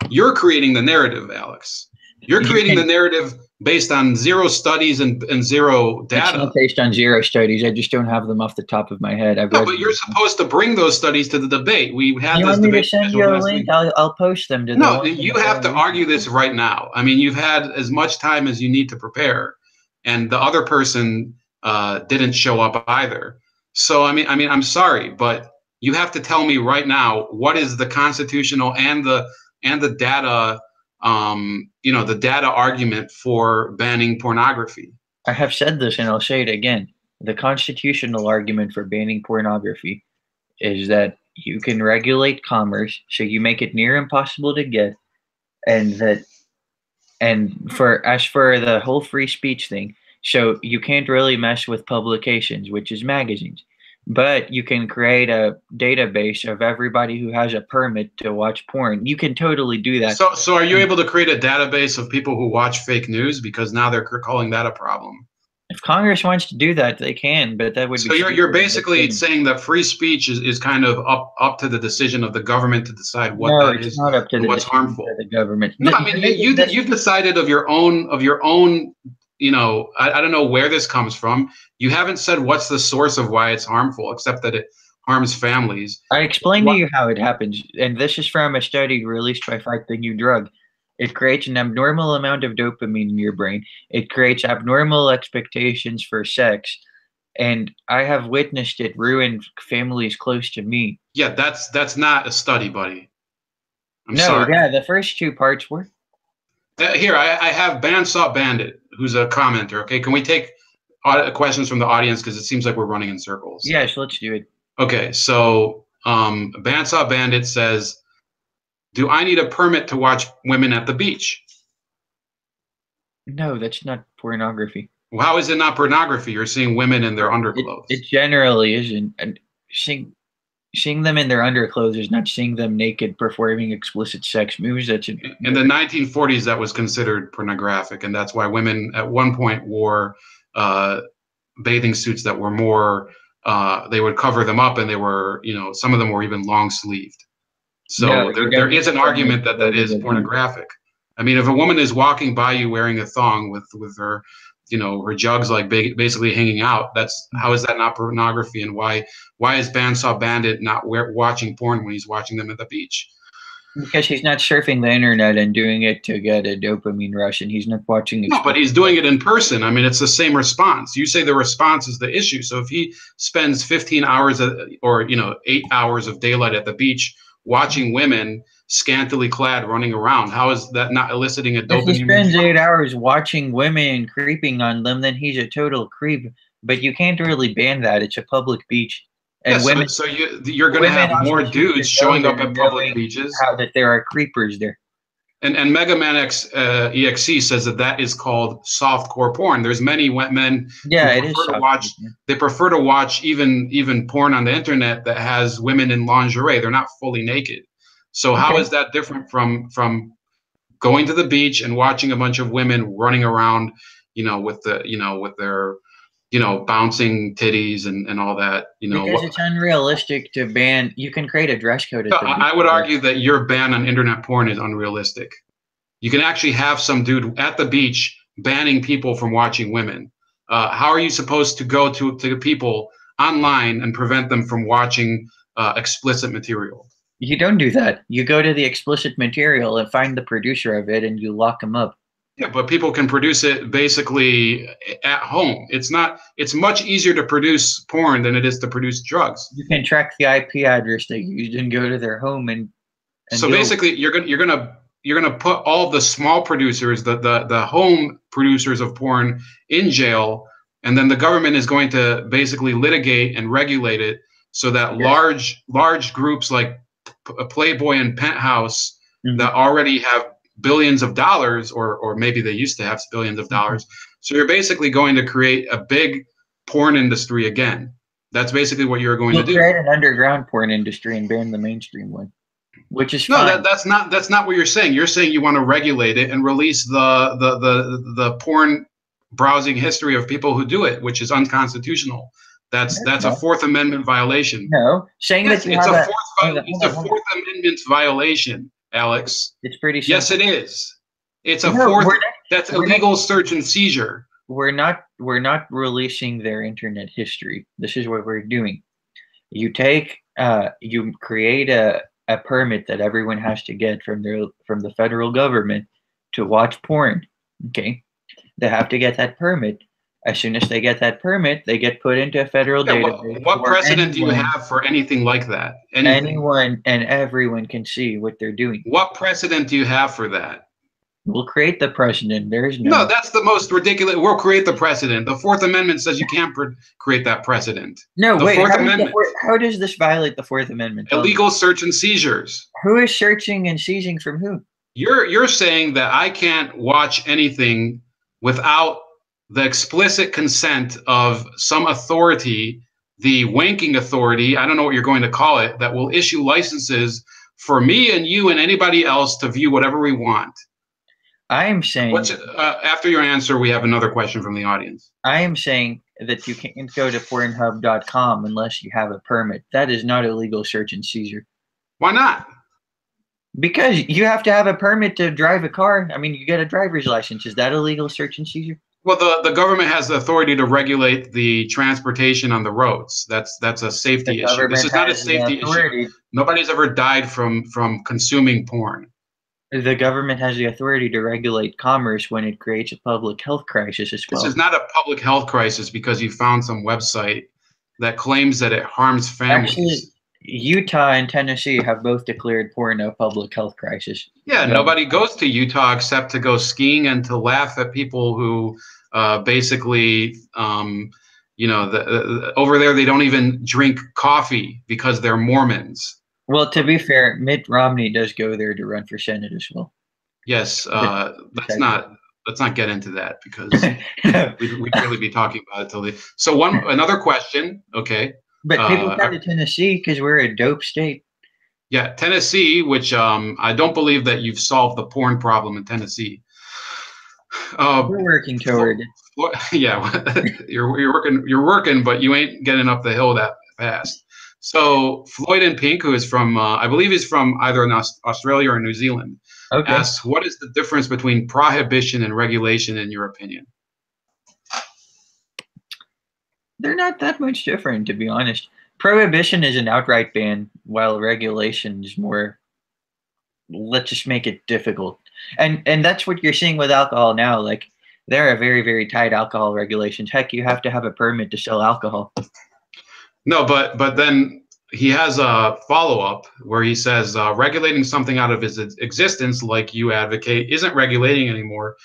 Speaker 1: You're creating the narrative, Alex. You're creating the narrative based on zero studies and zero data.
Speaker 2: It's not based on zero studies. I just don't have them off the top of my head.
Speaker 1: But you're supposed to bring those studies to the debate. We had this debate.
Speaker 2: You want me to send you a link? I'll post them to.
Speaker 1: No, you have to argue this right now. I mean, you've had as much time as you need to prepare, and the other person didn't show up either. So I mean, I'm sorry, but you have to tell me right now what is the constitutional and the data, the data argument for banning pornography.
Speaker 2: I have said this, and I'll say it again. The constitutional argument for banning pornography is that you can regulate commerce, so you make it near impossible to get, and as for the whole free speech thing, so you can't really mess with publications, which is magazines, but you can create a database of everybody who has a permit to watch porn. You can totally do that.
Speaker 1: So are you able to create a database of people who watch fake news? Because now they're calling that a problem.
Speaker 2: If Congress wants to do that, they can, but that would be.
Speaker 1: So you're basically saying that free speech is kind of up to the decision of the government to decide what that is.
Speaker 2: Not up to
Speaker 1: what's harmful.
Speaker 2: The government.
Speaker 1: No, I mean you've decided of your own. I don't know where this comes from. You haven't said what's the source of why it's harmful, except that it harms families.
Speaker 2: I explained to you how it happens, and this is from a study released by Fight the New Drug. It creates an abnormal amount of dopamine in your brain. It creates abnormal expectations for sex, and I have witnessed it ruin families close to me.
Speaker 1: Yeah, that's not a study, buddy. I'm sorry.
Speaker 2: Yeah, the first two parts were.
Speaker 1: Here, I have Bandsaw Bandit, who's a commenter. Okay, can we take questions from the audience, because it seems like we're running in circles?
Speaker 2: Yes, let's do it.
Speaker 1: Okay, so Bandsaw Bandit says, do I need a permit to watch women at the beach?
Speaker 2: No, that's not pornography.
Speaker 1: Well, how is it not pornography? You're seeing women in their underclothes.
Speaker 2: It generally isn't. And seeing them in their underclothes is not seeing them naked performing explicit sex moves.
Speaker 1: In the 1940s, that was considered pornographic, and that's why women at one point wore bathing suits that were more. They would cover them up, and they were, some of them were even long sleeved. So there is an argument that is pornographic. I mean, if a woman is walking by you wearing a thong with her, her jugs like basically hanging out, how is that not pornography? And why is Bandsaw Bandit not watching porn when he's watching them at the beach?
Speaker 2: Because he's not surfing the internet and doing it to get a dopamine rush, and he's not watching it.
Speaker 1: No, but he's doing it in person. I mean, it's the same response. You say the response is the issue. So if he spends 15 hours or 8 hours of daylight at the beach watching women, scantily clad running around. How is that not eliciting a
Speaker 2: If he
Speaker 1: dopamine
Speaker 2: spends
Speaker 1: response?
Speaker 2: 8 hours watching women creeping on them, then he's a total creep. But you can't really ban that. It's a public beach,
Speaker 1: Yeah,
Speaker 2: and women
Speaker 1: so you're going to
Speaker 2: women
Speaker 1: have
Speaker 2: also
Speaker 1: more
Speaker 2: choose to
Speaker 1: dudes
Speaker 2: go
Speaker 1: showing up
Speaker 2: there,
Speaker 1: at public
Speaker 2: knowing
Speaker 1: beaches.
Speaker 2: how that there are creepers there.
Speaker 1: And Mega Man X EXE says that is called softcore porn. There's many men
Speaker 2: Yeah,
Speaker 1: who
Speaker 2: it is
Speaker 1: prefer to
Speaker 2: soft.
Speaker 1: watch. They prefer to watch even porn on the internet that has women in lingerie. They're not fully naked. So how
Speaker 2: Okay.
Speaker 1: is that different from going to the beach and watching a bunch of women running around, with their, bouncing titties and all that,
Speaker 2: Because it's unrealistic to ban. You can create a dress code at the beach.
Speaker 1: I would argue that your ban on internet porn is unrealistic. You can actually have some dude at the beach banning people from watching women. How are you supposed to go to people online and prevent them from watching explicit material?
Speaker 2: You don't do that. You go to the explicit material and find the producer of it, and you lock them up.
Speaker 1: Yeah, but people can produce it basically at home. It's much easier to produce porn than it is to produce drugs.
Speaker 2: You can track the IP address they used and go to their home and
Speaker 1: So
Speaker 2: go.
Speaker 1: basically, you're gonna put all the small producers, the home producers of porn, in jail, and then the government is going to basically litigate and regulate it so that
Speaker 2: Yes.
Speaker 1: large groups like Playboy and Penthouse
Speaker 2: Mhm.
Speaker 1: that already have billions of dollars, or maybe they used to have billions of dollars. So you're basically going to create a big porn industry again. That's basically what you're going to
Speaker 2: You'll
Speaker 1: do.
Speaker 2: create an underground porn industry and ban the mainstream one, which is
Speaker 1: No,
Speaker 2: fine.
Speaker 1: that's not what you're saying. You're saying you want to regulate it and release the porn browsing history of people who do it, which is unconstitutional. That's a
Speaker 2: No,
Speaker 1: Fourth Amendment violation.
Speaker 2: no. Saying
Speaker 1: Yes,
Speaker 2: that you have a
Speaker 1: it's a Fourth Amendment violation, Alex.
Speaker 2: It's pretty
Speaker 1: Yes,
Speaker 2: simple.
Speaker 1: it is. It's a
Speaker 2: No,
Speaker 1: fourth. That's
Speaker 2: we're not
Speaker 1: illegal search and seizure.
Speaker 2: we're not releasing their internet history. This is what we're doing. You create a permit that everyone has to get from the federal government to watch porn. Okay. They have to get that permit. As soon as they get that permit, they get put into a federal
Speaker 1: Yeah,
Speaker 2: database
Speaker 1: what
Speaker 2: where
Speaker 1: precedent do you have for anything like that? Anything?
Speaker 2: anyone and everyone can see what they're doing.
Speaker 1: What precedent do you have for that?
Speaker 2: We'll create the precedent. There is
Speaker 1: No,
Speaker 2: none.
Speaker 1: that's the most ridiculous. We'll create the precedent. The Fourth Amendment says you can't create that precedent.
Speaker 2: No,
Speaker 1: The
Speaker 2: wait.
Speaker 1: Fourth Amendment,
Speaker 2: How does this violate the Fourth Amendment? Tell me.
Speaker 1: illegal search and seizures.
Speaker 2: Who is searching and seizing from who?
Speaker 1: You're saying that I can't watch anything without the explicit consent of some authority, the wanking authority, I don't know what you're going to call it, that will issue licenses for me and you and anybody else to view whatever we want.
Speaker 2: I am saying
Speaker 1: After your answer, we have another question from the audience.
Speaker 2: I am saying that you can't go to Pornhub.com unless you have a permit. That is not illegal search and seizure.
Speaker 1: Why not?
Speaker 2: Because you have to have a permit to drive a car. I mean, you get a driver's license. Is that illegal search and seizure?
Speaker 1: Well, the government has the authority to regulate the transportation on the roads. That's a safety issue. This is not a safety issue. Nobody's ever died from consuming porn.
Speaker 2: The government has the authority to regulate commerce when it creates a public health crisis as well.
Speaker 1: This is not a public health crisis because you found some website that claims that it harms families.
Speaker 2: Actually, Utah and Tennessee have both declared porn a public health crisis.
Speaker 1: Yeah, nobody goes to Utah except to go skiing and to laugh at people who basically, over there they don't even drink coffee because they're Mormons.
Speaker 2: Well, to be fair, Mitt Romney does go there to run for Senate as well.
Speaker 1: Yes, let's not get into that because we'd really be talking about it till the. So another question, okay.
Speaker 2: But people come to Tennessee because we're a dope state.
Speaker 1: Yeah, Tennessee, which I don't believe that you've solved the porn problem in Tennessee.
Speaker 2: We're working toward it.
Speaker 1: Yeah, you're working, but you ain't getting up the hill that fast. So Floyd and Pink, who is from, I believe he's from either in Australia or New Zealand, asks, what is the difference between prohibition and regulation in your opinion?
Speaker 2: They're not that much different, to be honest. Prohibition is an outright ban, while regulation is more, let's just make it difficult. And that's what you're seeing with alcohol now. Like, there are very, very tight alcohol regulations. Heck, you have to have a permit to sell alcohol.
Speaker 1: No, but then he has a follow-up where he says regulating something out of its existence, like you advocate, isn't regulating anymore.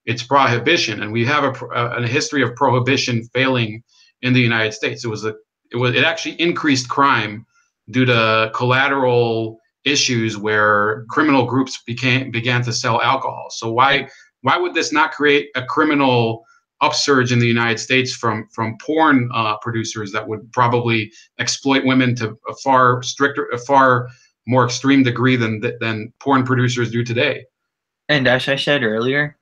Speaker 1: It's prohibition, and we have a history of prohibition failing in the United States. It actually increased crime due to collateral issues where criminal groups began to sell alcohol. So why would this not create a criminal upsurge in the United States from porn producers that would probably exploit women to a far more extreme degree than porn producers do today?
Speaker 2: And as I said earlier,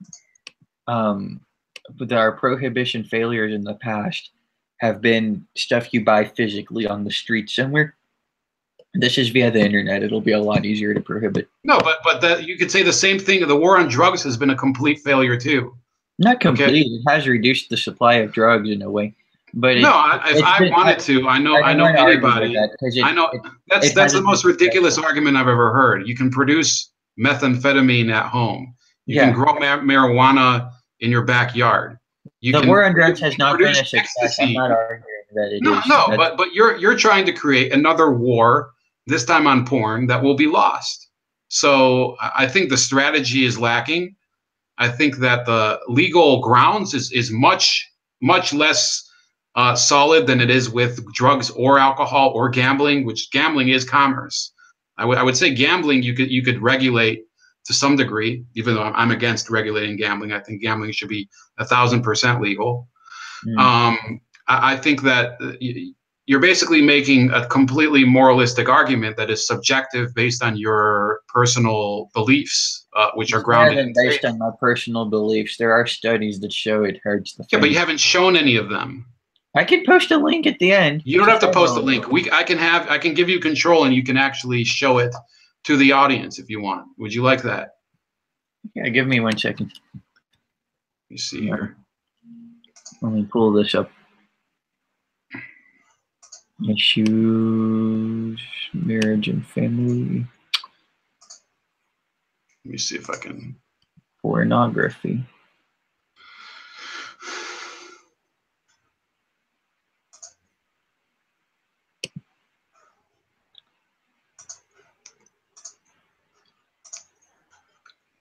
Speaker 2: with our prohibition failures in the past have been stuff you buy physically on the street somewhere. This is via the internet. It'll be a lot easier to prohibit.
Speaker 1: No, but you could say the same thing. The war on drugs has been a complete failure too.
Speaker 2: Not complete. Okay. It has reduced the supply of drugs in a way. But
Speaker 1: no, if I wanted to, I know anybody. I know that's the most ridiculous argument I've ever heard. You can produce methamphetamine at home. You can grow marijuana in your backyard.
Speaker 2: The war on drugs has not been a success. I'm not arguing that it is.
Speaker 1: No, but you're trying to create another war, this time on porn, that will be lost. So I think the strategy is lacking. I think that the legal grounds is much less solid than it is with drugs or alcohol or gambling, which gambling is commerce. I would say gambling you could regulate to some degree, even though I'm against regulating gambling. I think gambling should be 1,000% legal. I think that you're basically making a completely moralistic argument that is subjective based on your personal beliefs, which are grounded in
Speaker 2: based on my personal beliefs. There are studies that show it hurts the family.
Speaker 1: Yeah, but you haven't shown any of them.
Speaker 2: I can post a link at the end.
Speaker 1: You don't have to post a link. I can give you control, and you can actually show it to the audience if you want. Would you like that?
Speaker 2: Yeah, give me 1 second.
Speaker 1: Let me see here.
Speaker 2: Let me pull this up. Issues, marriage and family.
Speaker 1: Let me see if I can.
Speaker 2: Pornography.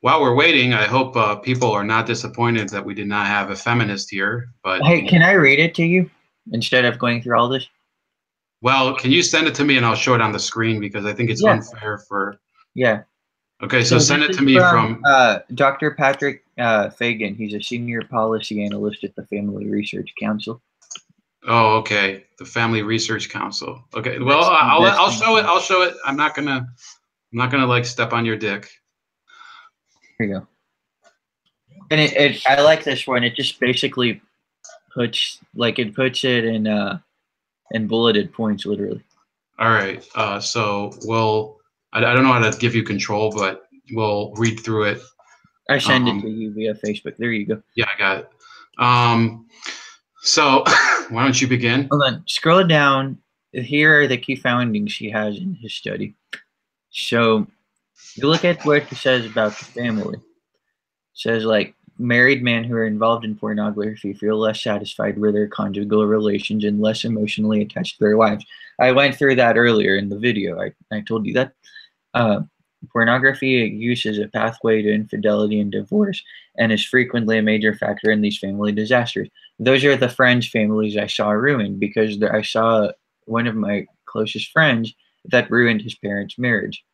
Speaker 1: While we're waiting, I hope people are not disappointed that we did not have a feminist here. But
Speaker 2: hey, can I read it to you instead of going through all this?
Speaker 1: Well, can you send it to me and I'll show it on the screen because I think it's unfair for.
Speaker 2: Yeah.
Speaker 1: Okay, so send it to me from
Speaker 2: Dr. Patrick Fagan. He's a senior policy analyst at the Family Research Council.
Speaker 1: Oh, okay. The Family Research Council. Okay. Well, I'll show it. I'll show it. I'm not gonna like step on your dick.
Speaker 2: Here you go. And I like this one. It just basically puts it in bulleted points, literally.
Speaker 1: All right. So I don't know how to give you control, but we'll read through it.
Speaker 2: I send it to you via Facebook. There you go.
Speaker 1: Yeah, I got it. So why don't you begin?
Speaker 2: Hold on. Scroll down. Here are the key findings he has in his study. So you look at what he says about the family. It says, like, married men who are involved in pornography feel less satisfied with their conjugal relations and less emotionally attached to their wives. I went through that earlier in the video. I told you that. Pornography use is a pathway to infidelity and divorce and is frequently a major factor in these family disasters. Those are the friends' families I saw ruined because I saw one of my closest friends that ruined his parents' marriage.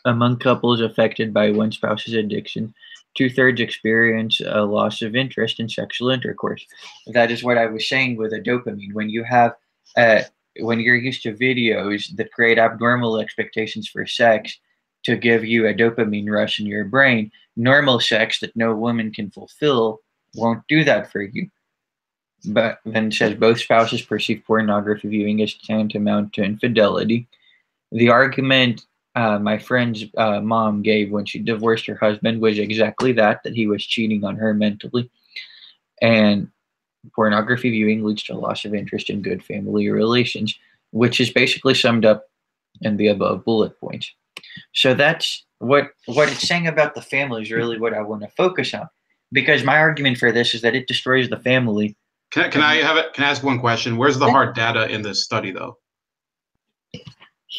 Speaker 2: Among couples affected by one spouse's addiction, 2/3 experience a loss of interest in sexual intercourse. That is what I was saying with a dopamine. When you have, when you're used to videos that create abnormal expectations for sex to give you a dopamine rush in your brain, normal sex that no woman can fulfill won't do that for you. But then it says both spouses perceive pornography viewing as tantamount to infidelity. The argument my friend's mom gave when she divorced her husband was exactly that he was cheating on her mentally. And pornography viewing leads to a loss of interest in good family relations, which is basically summed up in the above bullet points. So that's what it's saying about the family is really what I want to focus on. Because my argument for this is that it destroys the family
Speaker 1: Can I have it? Can I ask one question? Where's the hard data in this study, though?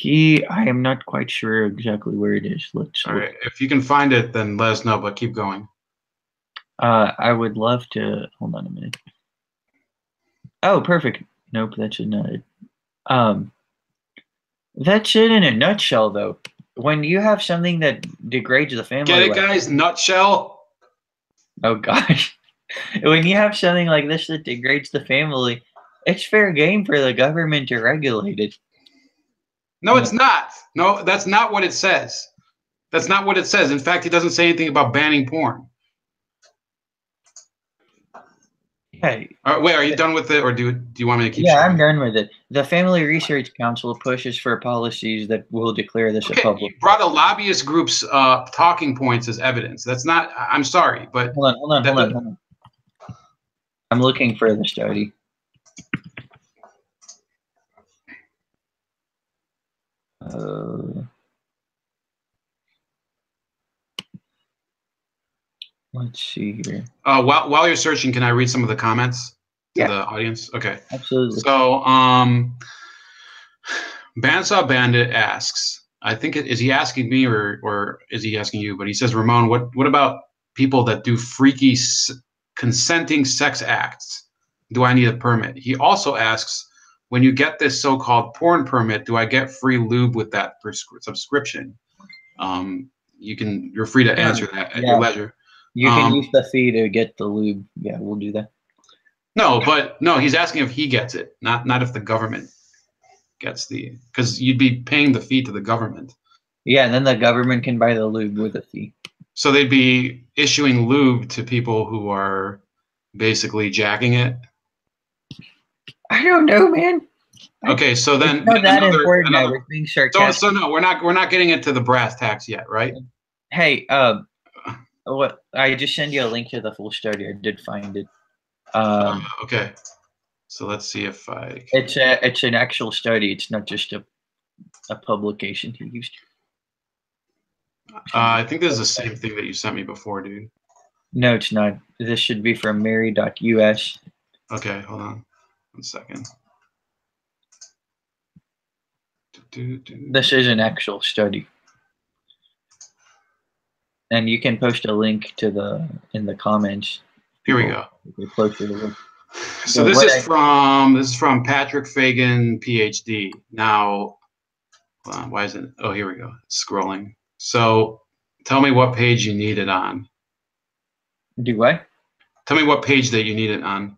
Speaker 2: I am not quite sure exactly where it is. Let's
Speaker 1: All
Speaker 2: look.
Speaker 1: right. If you can find it, then let us know. But keep going.
Speaker 2: I would love to. Hold on a minute. Oh, perfect. Nope, that's not it. That's it in a nutshell, though. When you have something that degrades the family,
Speaker 1: Get it, guys? Nutshell.
Speaker 2: Oh gosh, when you have something like this that degrades the family, it's fair game for the government to regulate it.
Speaker 1: No, it's not. No, that's not what it says. That's not what it says. In fact, it doesn't say anything about banning porn.
Speaker 2: Hey.
Speaker 1: Wait, are you done with it, or do you want me to keep?
Speaker 2: Yeah,
Speaker 1: sharing?
Speaker 2: I'm done with it. The Family Research Council pushes for policies that will declare this a public.
Speaker 1: You brought a lobbyist group's talking points as evidence. That's not. I'm sorry, but
Speaker 2: Hold on. I'm looking for the study. Let's see here.
Speaker 1: While you're searching, can I read some of the comments to the audience? Okay.
Speaker 2: Absolutely.
Speaker 1: So, Bandsaw Bandit asks, I think is he asking me or is he asking you? But he says, Ramon, what about people that do freaky consenting sex acts? Do I need a permit? He also asks, when you get this so-called porn permit, do I get free lube with that subscription? You're free to answer that at your leisure.
Speaker 2: You can use the fee to get the lube. Yeah, we'll do that.
Speaker 1: No, he's asking if he gets it, not if the government gets because you'd be paying the fee to the government.
Speaker 2: Yeah, and then the government can buy the lube with a fee.
Speaker 1: So they'd be issuing lube to people who are basically jacking it.
Speaker 2: I don't know, man.
Speaker 1: Okay, so then
Speaker 2: it's not that important. I was being sarcastic.
Speaker 1: So no, we're not getting into the brass tacks yet, right?
Speaker 2: Hey, what? I just send you a link to the full study. I did find it.
Speaker 1: Okay, so let's see if I.
Speaker 2: It's an actual study. It's not just a publication he used.
Speaker 1: I think this is the same thing that you sent me before, dude.
Speaker 2: No, it's not. This should be from Mary.us.
Speaker 1: Okay, hold on 1 second.
Speaker 2: This is an actual study. And you can post a link to in the comments.
Speaker 1: Here we go. So this is from Patrick Fagan, PhD. Now, hold on, why isn't? Oh, here we go. It's scrolling. So, tell me what page you need it on.
Speaker 2: Do what?
Speaker 1: Tell me what page that you need it on.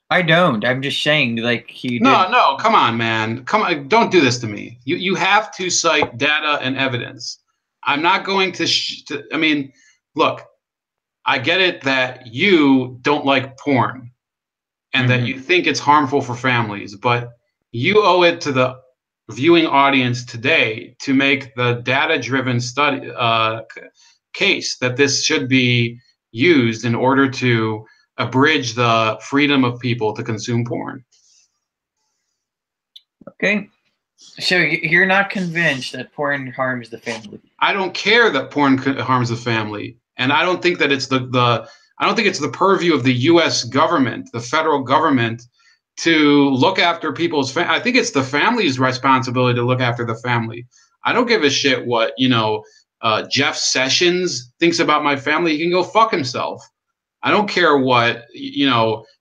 Speaker 2: I don't. I'm just saying, like he.
Speaker 1: No, come on, man. Come on, don't do this to me. You have to cite data and evidence. I'm not going to. I mean, look, I get it that you don't like porn, and that you think it's harmful for families, but you owe it to the viewing audience today to make the data-driven study case that this should be used in order to abridge the freedom of people to consume porn.
Speaker 2: Okay. So you're not convinced that porn harms the family?
Speaker 1: I don't care that porn harms the family, and I don't think that it's I don't think it's the purview of the U.S. government, the federal government, to look after people's. I think it's the family's responsibility to look after the family. I don't give a shit what Jeff Sessions thinks about my family. He can go fuck himself. I don't care what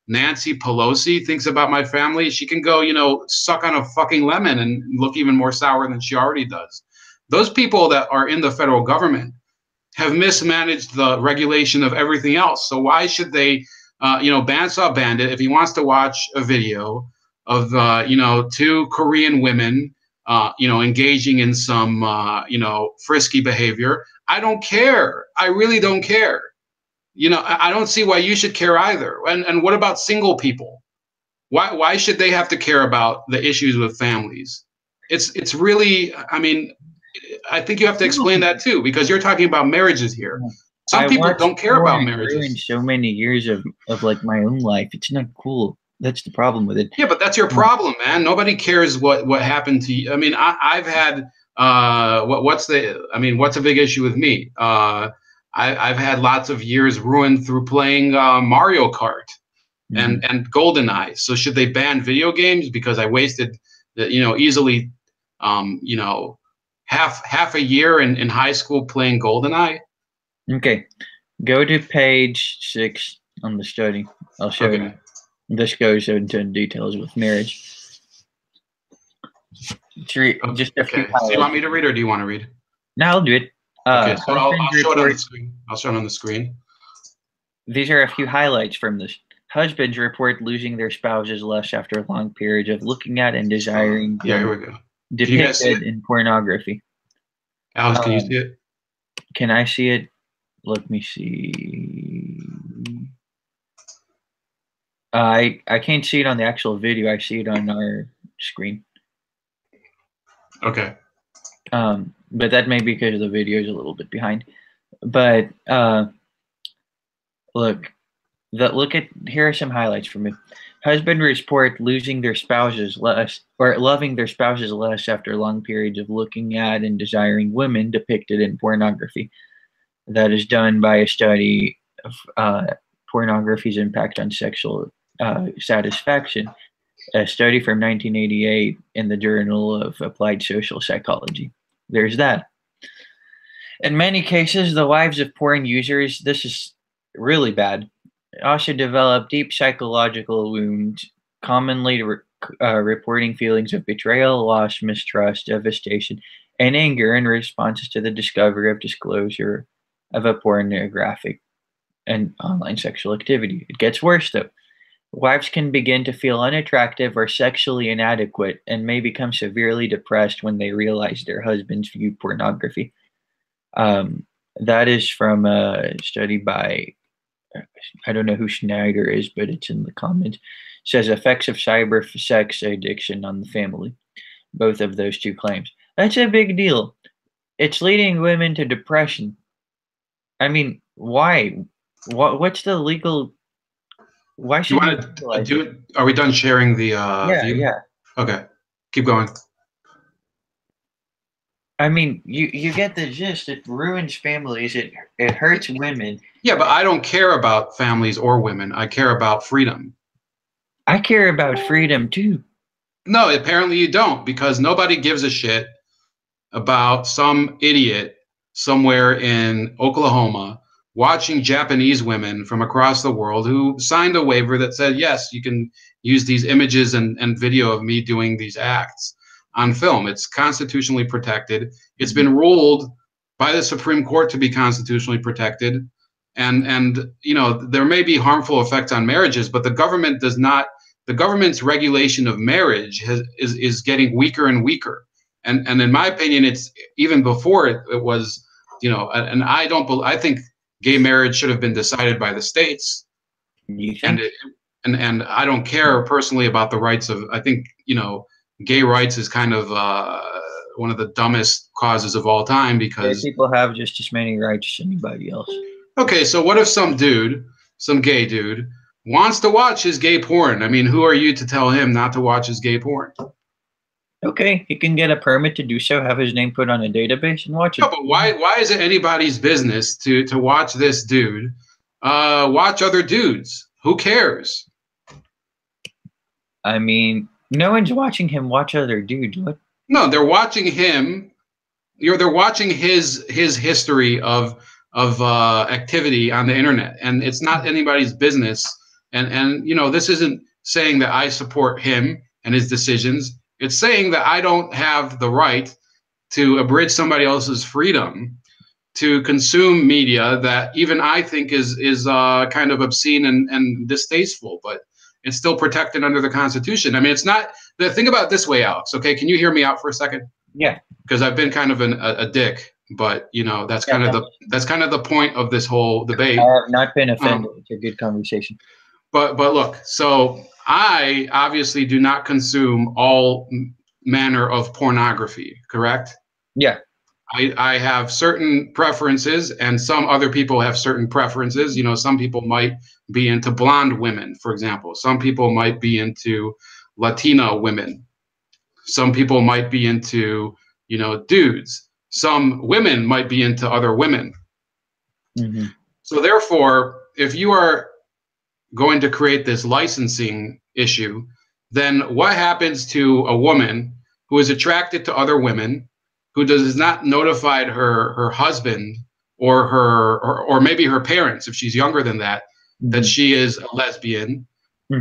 Speaker 1: Nancy Pelosi thinks about my family. She can go suck on a fucking lemon and look even more sour than she already does. Those people that are in the federal government have mismanaged the regulation of everything else. So why should they, Bandsaw Bandit, if he wants to watch a video of, 2 Korean women, engaging in some, frisky behavior, I don't care. I really don't care. I don't see why you should care either. And what about single people? Why should they have to care about the issues with families? It's really, I mean, I think you have to explain that too, because you're talking about marriages here. Some people don't care about marriages.
Speaker 2: So many years of like my own life, it's not cool. That's the problem with it.
Speaker 1: Yeah, but that's your problem, man. Nobody cares what happened to you. I mean, I've had what's a big issue with me? I've had lots of years ruined through playing Mario Kart. and GoldenEye. So should they ban video games because I wasted easily half a year in high school playing GoldenEye?
Speaker 2: Okay, go to page 6 on the study. I'll show you. This goes into details with marriage. Just a few.
Speaker 1: Okay. So you want me to read, or do you want to read?
Speaker 2: No, I'll do it.
Speaker 1: Okay, so I'll show it on the screen. I'll show it on the screen.
Speaker 2: These are a few highlights from this. Husbands report losing their spouses less after long periods of looking at and desiring
Speaker 1: yeah, here we go.
Speaker 2: depicted in pornography.
Speaker 1: Alex, can you see it?
Speaker 2: Can I see it? Let me see. I can't see it on the actual video. I see it on our screen.
Speaker 1: Okay.
Speaker 2: But that may be because the video is a little bit behind. But here are some highlights from it. Husband report losing their spouses less, or loving their spouses less after long periods of looking at and desiring women depicted in pornography. That is done by a study of pornography's impact on sexual satisfaction, a study from 1988 in the Journal of Applied Social Psychology. There's that. In many cases, the wives of porn users, this is really bad, also develop deep psychological wounds, commonly reporting feelings of betrayal, loss, mistrust, devastation, and anger in response to the discovery of disclosure of a pornographic and online sexual activity. It gets worse, though. Wives can begin to feel unattractive or sexually inadequate and may become severely depressed when they realize their husbands view pornography. That is from a study by, I don't know who Schneider is, but it's in the comments. It says effects of cyber sex addiction on the family. Both of those two claims. That's a big deal. It's leading women to depression. I mean, why? What's the legal? Why should
Speaker 1: you want to do it? Are we done sharing the view?
Speaker 2: Yeah.
Speaker 1: Okay, keep going.
Speaker 2: I mean, you get the gist. It ruins families. It hurts women.
Speaker 1: Yeah, but I don't care about families or women. I care about freedom.
Speaker 2: I care about freedom too.
Speaker 1: No, apparently you don't, because nobody gives a shit about some idiot somewhere in Oklahoma watching Japanese women from across the world who signed a waiver that said, yes, you can use these images and video of me doing these acts on film. It's constitutionally protected. It's been ruled by the Supreme Court to be constitutionally protected. And there may be harmful effects on marriages, but the government does not. The government's regulation of marriage is getting weaker and weaker. And in my opinion, it's even before it was, and I think gay marriage should have been decided by the states.
Speaker 2: You think?
Speaker 1: And I don't care personally about the rights of, I think, gay rights is kind of one of the dumbest causes of all time, because
Speaker 2: people have just as many rights as anybody else.
Speaker 1: Okay, so what if some gay dude, wants to watch his gay porn? I mean, who are you to tell him not to watch his gay porn?
Speaker 2: Okay, he can get a permit to do so, have his name put on a database, and watch it.
Speaker 1: No, but why is it anybody's business to watch this dude watch other dudes? Who cares?
Speaker 2: I mean, no one's watching him watch other dudes. What?
Speaker 1: No, they're watching him. They're watching his history of activity on the internet, and it's not anybody's business. And this isn't saying that I support him and his decisions. It's saying that I don't have the right to abridge somebody else's freedom to consume media that even I think is kind of obscene and distasteful, but it's still protected under the Constitution. I mean, it's not. Think about it this way, Alex. Okay, can you hear me out for a second?
Speaker 2: Yeah.
Speaker 1: Because I've been kind of a dick, but that's kind of the point of this whole debate.
Speaker 2: I have not been offended. It's a good conversation.
Speaker 1: But look, so I obviously do not consume all manner of pornography, correct?
Speaker 2: Yeah.
Speaker 1: I have certain preferences, and some other people have certain preferences. Some people might be into blonde women, for example. Some people might be into Latina women. Some people might be into, dudes. Some women might be into other women.
Speaker 2: Mm-hmm.
Speaker 1: So therefore, if you are going to create this licensing issue, then what happens to a woman who is attracted to other women, who does not notify her husband or or maybe her parents if she's younger than that, that she is a lesbian,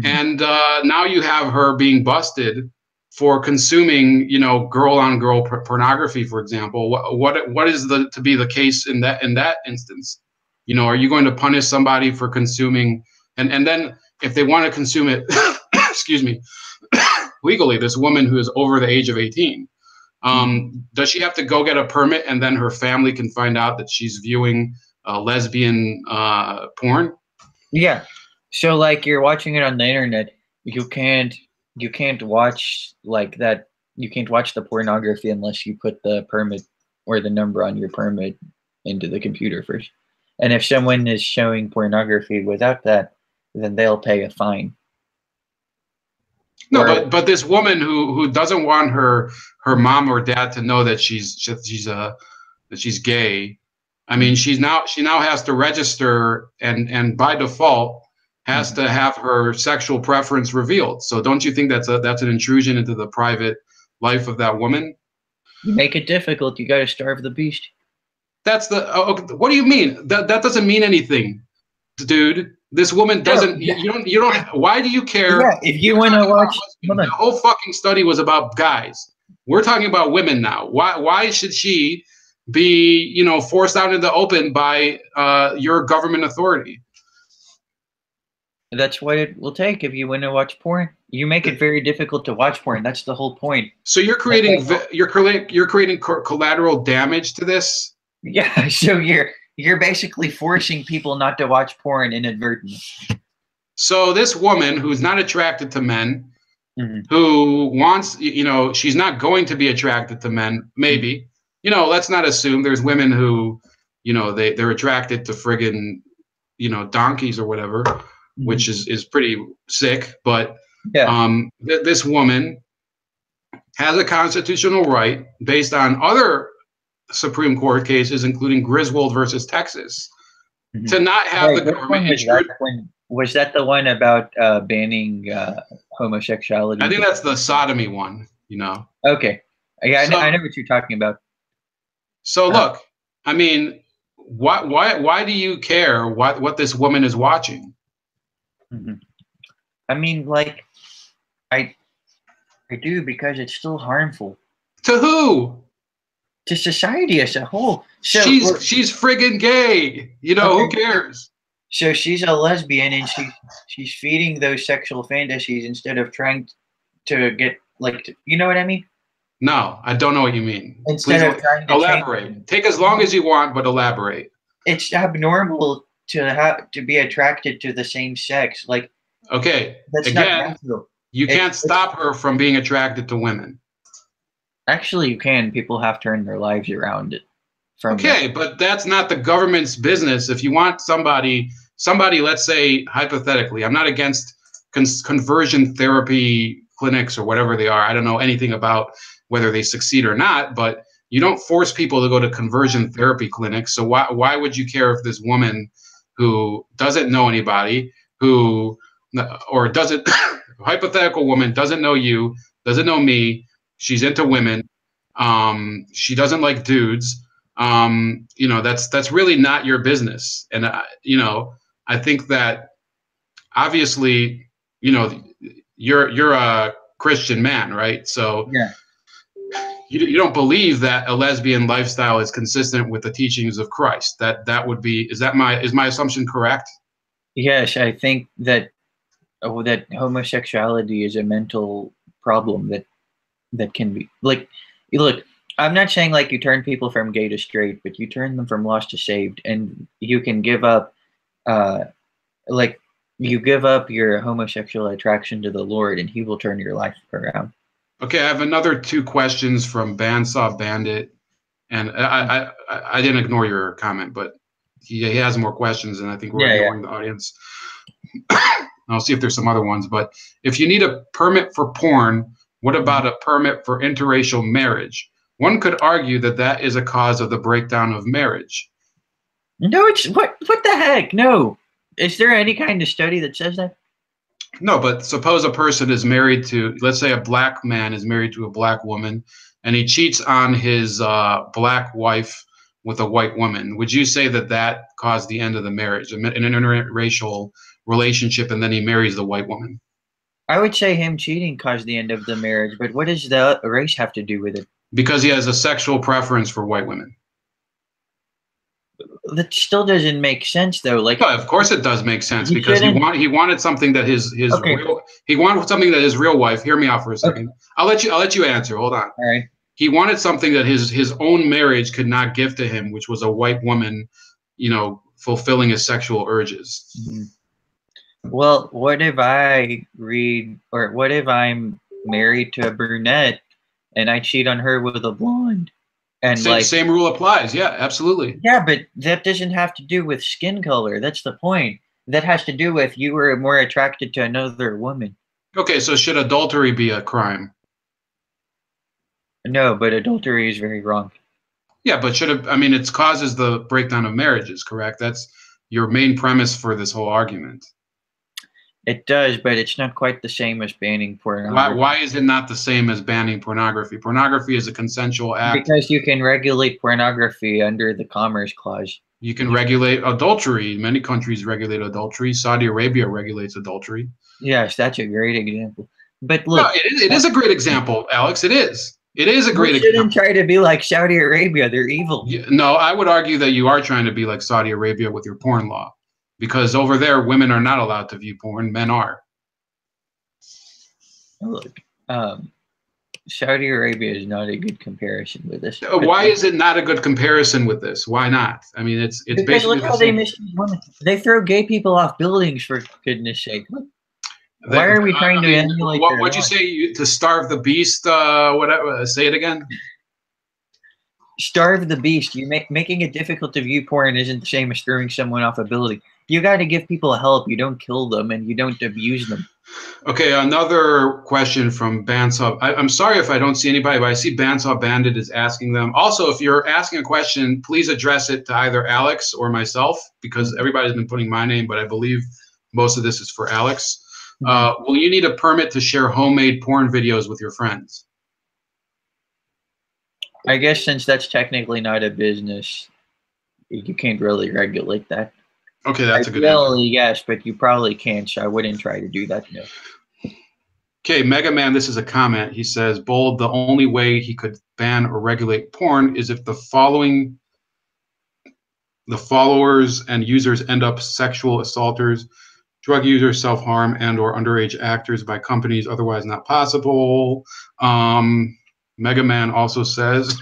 Speaker 1: and now you have her being busted for consuming, girl on girl pornography, for example. What is to be the case in that instance? Are you going to punish somebody for consuming, and then if they want to consume it, excuse me, legally, this woman who is over the age of 18, does she have to go get a permit, and then her family can find out that she's viewing lesbian porn?
Speaker 2: Yeah. So like you're watching it on the internet, you can't watch like that. You can't watch the pornography unless you put the permit or the number on your permit into the computer first. And if someone is showing pornography without that, then they'll pay a fine.
Speaker 1: No, but this woman who doesn't want her mom or dad to know that she's gay. I mean, she now has to register and by default has to have her sexual preference revealed. So don't you think that's an intrusion into the private life of that woman?
Speaker 2: You make it difficult. You got to starve the beast.
Speaker 1: That's what do you mean? That doesn't mean anything, dude. This woman doesn't. You don't. Why do you care?
Speaker 2: Yeah, if you want to watch,
Speaker 1: the whole fucking study was about guys. We're talking about women now. Why should she be, forced out into the open by your government authority?
Speaker 2: That's what it will take if you want to watch porn. You make it very difficult to watch porn. That's the whole point.
Speaker 1: So you're creating collateral damage to this.
Speaker 2: Yeah. So you're basically forcing people not to watch porn inadvertently.
Speaker 1: So this woman who's not attracted to men, who wants, she's not going to be attracted to men, maybe. Let's not assume. There's women who, they're attracted to friggin', donkeys or whatever, which is pretty sick. But this woman has a constitutional right based on other Supreme Court cases, including Griswold versus Texas, to not have the government intrude.
Speaker 2: Was that the one about banning homosexuality?
Speaker 1: I think that's the sodomy one,
Speaker 2: Okay. Yeah, I know what you're talking about.
Speaker 1: So look, I mean, why do you care what this woman is watching?
Speaker 2: I mean, like, I do, because it's still harmful.
Speaker 1: To who?
Speaker 2: To society as a whole. So
Speaker 1: she's friggin' gay. Who cares?
Speaker 2: So she's a lesbian, and she's feeding those sexual fantasies instead of trying to get you know what I mean?
Speaker 1: No, I don't know what you mean.
Speaker 2: Instead of trying to
Speaker 1: elaborate. Take as long as you want, but elaborate.
Speaker 2: It's abnormal to be attracted to the same sex. Like,
Speaker 1: okay,
Speaker 2: that's
Speaker 1: again,
Speaker 2: not natural.
Speaker 1: You can't stop her from being attracted to women.
Speaker 2: Actually, you can. People have turned their lives around it.
Speaker 1: But that's not the government's business. If you want somebody, let's say hypothetically, I'm not against conversion therapy clinics or whatever they are. I don't know anything about whether they succeed or not, but you don't force people to go to conversion therapy clinics. So why would you care if this woman who doesn't know anybody, or doesn't, hypothetical woman, doesn't know you, doesn't know me, she's into women, she doesn't like dudes, that's really not your business. And I think that obviously, you're a Christian man, right? So
Speaker 2: yeah.
Speaker 1: You don't believe that a lesbian lifestyle is consistent with the teachings of Christ. That would be, is my assumption correct?
Speaker 2: Yes, I think that that homosexuality is a mental problem that can be look. I'm not saying like you turn people from gay to straight, but you turn them from lost to saved, and you can give up, you give up your homosexual attraction to the Lord, and He will turn your life around.
Speaker 1: Okay, I have another 2 questions from Bandsaw Bandit, and I didn't ignore your comment, but he has more questions, and I think we're ignoring the audience. I'll see if there's some other ones, but if you need a permit for porn, what about a permit for interracial marriage? One could argue that is a cause of the breakdown of marriage.
Speaker 2: No, it's what the heck? No. Is there any kind of study that says that?
Speaker 1: No, but suppose a person is married to, let's say a black man is married to a black woman, and he cheats on his black wife with a white woman. Would you say that that caused the end of the marriage, an interracial relationship, and then he marries the white woman?
Speaker 2: I would say him cheating caused the end of the marriage, but what does the race have to do with it?
Speaker 1: Because he has a sexual preference for white women.
Speaker 2: That still doesn't make sense, though. Like,
Speaker 1: No, of course it does make sense,
Speaker 2: he
Speaker 1: because
Speaker 2: shouldn't.
Speaker 1: he wanted something that his
Speaker 2: Okay,
Speaker 1: real he wanted something that his real wife. Hear me out for a
Speaker 2: okay,
Speaker 1: second. I'll let you answer. Hold on.
Speaker 2: all right.
Speaker 1: He wanted something that his own marriage could not give to him, which was a white woman, fulfilling his sexual urges.
Speaker 2: Mhm. Well, what if I read, or what if I'm married to a brunette and I cheat on her with a blonde? And like,
Speaker 1: Same rule applies. Yeah, absolutely.
Speaker 2: yeah, but that doesn't have to do with skin color. That's the point. That has to do with you were more attracted to another woman.
Speaker 1: Okay, so should adultery be a crime?
Speaker 2: No, but adultery is very wrong.
Speaker 1: Yeah, but should it? I mean, it causes the breakdown of marriages. Correct. That's your main premise for this whole argument.
Speaker 2: It does, but it's not quite the same as banning
Speaker 1: Why
Speaker 2: pornography.
Speaker 1: why is it not the same as banning pornography? Pornography is a consensual act.
Speaker 2: Because you can regulate pornography under the Commerce Clause.
Speaker 1: You can regulate adultery. Many countries regulate adultery. Saudi Arabia regulates adultery.
Speaker 2: Yes, that's a great example. But
Speaker 1: No,
Speaker 2: look,
Speaker 1: it is a great example, Alex. It is. It is a
Speaker 2: we
Speaker 1: great
Speaker 2: shouldn't
Speaker 1: example.
Speaker 2: try to be like Saudi Arabia. They're evil.
Speaker 1: No, I would argue that you are trying to be like Saudi Arabia with your porn law, because over there, women are not allowed to view porn. Men are.
Speaker 2: Look, um, Saudi Arabia is not a good comparison with this. But
Speaker 1: Why is it not a good comparison with this? Why not? I mean, it's
Speaker 2: because
Speaker 1: basically
Speaker 2: look
Speaker 1: the
Speaker 2: how they
Speaker 1: same.
Speaker 2: mistreat women. They throw gay people off buildings, for goodness sake. Why
Speaker 1: I
Speaker 2: are we trying to
Speaker 1: mean,
Speaker 2: emulate their
Speaker 1: what'd you
Speaker 2: laws?
Speaker 1: say, to starve the beast? Whatever. Say it again.
Speaker 2: Starve the beast. Making it difficult to view porn isn't the same as throwing someone off a building. You got to give people help. You don't kill them and you don't abuse them.
Speaker 1: Okay, another question from Bandsaw. I'm sorry if I don't see anybody, but I see Bandsaw Bandit is asking them. Also, if you're asking a question, please address it to either Alex or myself, because everybody's been putting my name, but I believe most of this is for Alex. Will you need a permit to share homemade porn videos with your friends?
Speaker 2: I guess since that's technically not a business, you can't really regulate that.
Speaker 1: Okay, that's a good answer.
Speaker 2: Ideally, yes, but you probably can't, so I wouldn't try to do that, no.
Speaker 1: Okay, Mega Man, this is a comment. He says, Bold, the only way he could ban or regulate porn is if the followers and users end up sexual assaulters, drug users, self-harm, and or underage actors by companies otherwise not possible. Mega Man also says,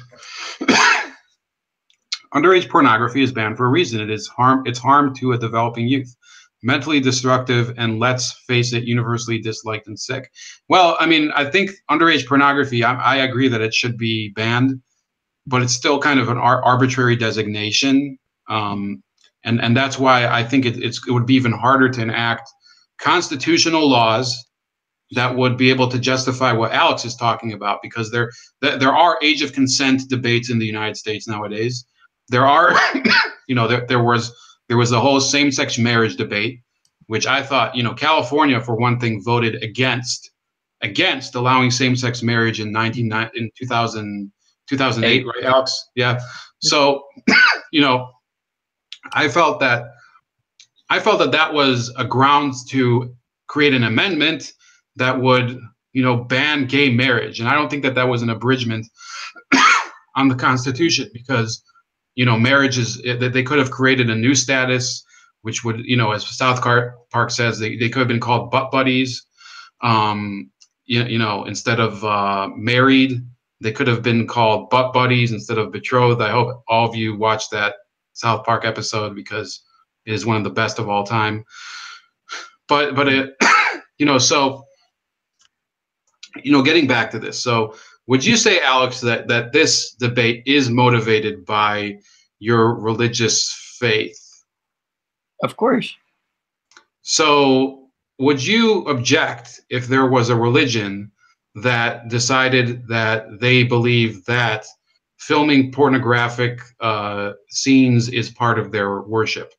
Speaker 1: underage pornography is banned for a reason. It's harm to a developing youth, mentally destructive, and let's face it, universally disliked and sick. Well, I mean, I think underage pornography, I agree that it should be banned, but it's still kind of an arbitrary designation. And that's why I think it would be even harder to enact constitutional laws that would be able to justify what Alex is talking about, because there are age of consent debates in the United States nowadays. There are, there was the whole same-sex marriage debate, which I thought, California, for one thing, voted against allowing same-sex marriage in 2008, right, Alex? Yeah. So, I felt that that was a grounds to create an amendment that would, ban gay marriage, and I don't think that was an abridgment on the Constitution, because marriage is that they could have created a new status, which would, as South Park says, they could have been called butt buddies. Instead of married, they could have been called butt buddies instead of betrothed. I hope all of you watched that South Park episode, because it is one of the best of all time. But it, so, getting back to this. So would you say, Alex, that this debate is motivated by your religious faith?
Speaker 2: Of course.
Speaker 1: So would you object if there was a religion that decided that they believe that filming pornographic scenes is part of their worship?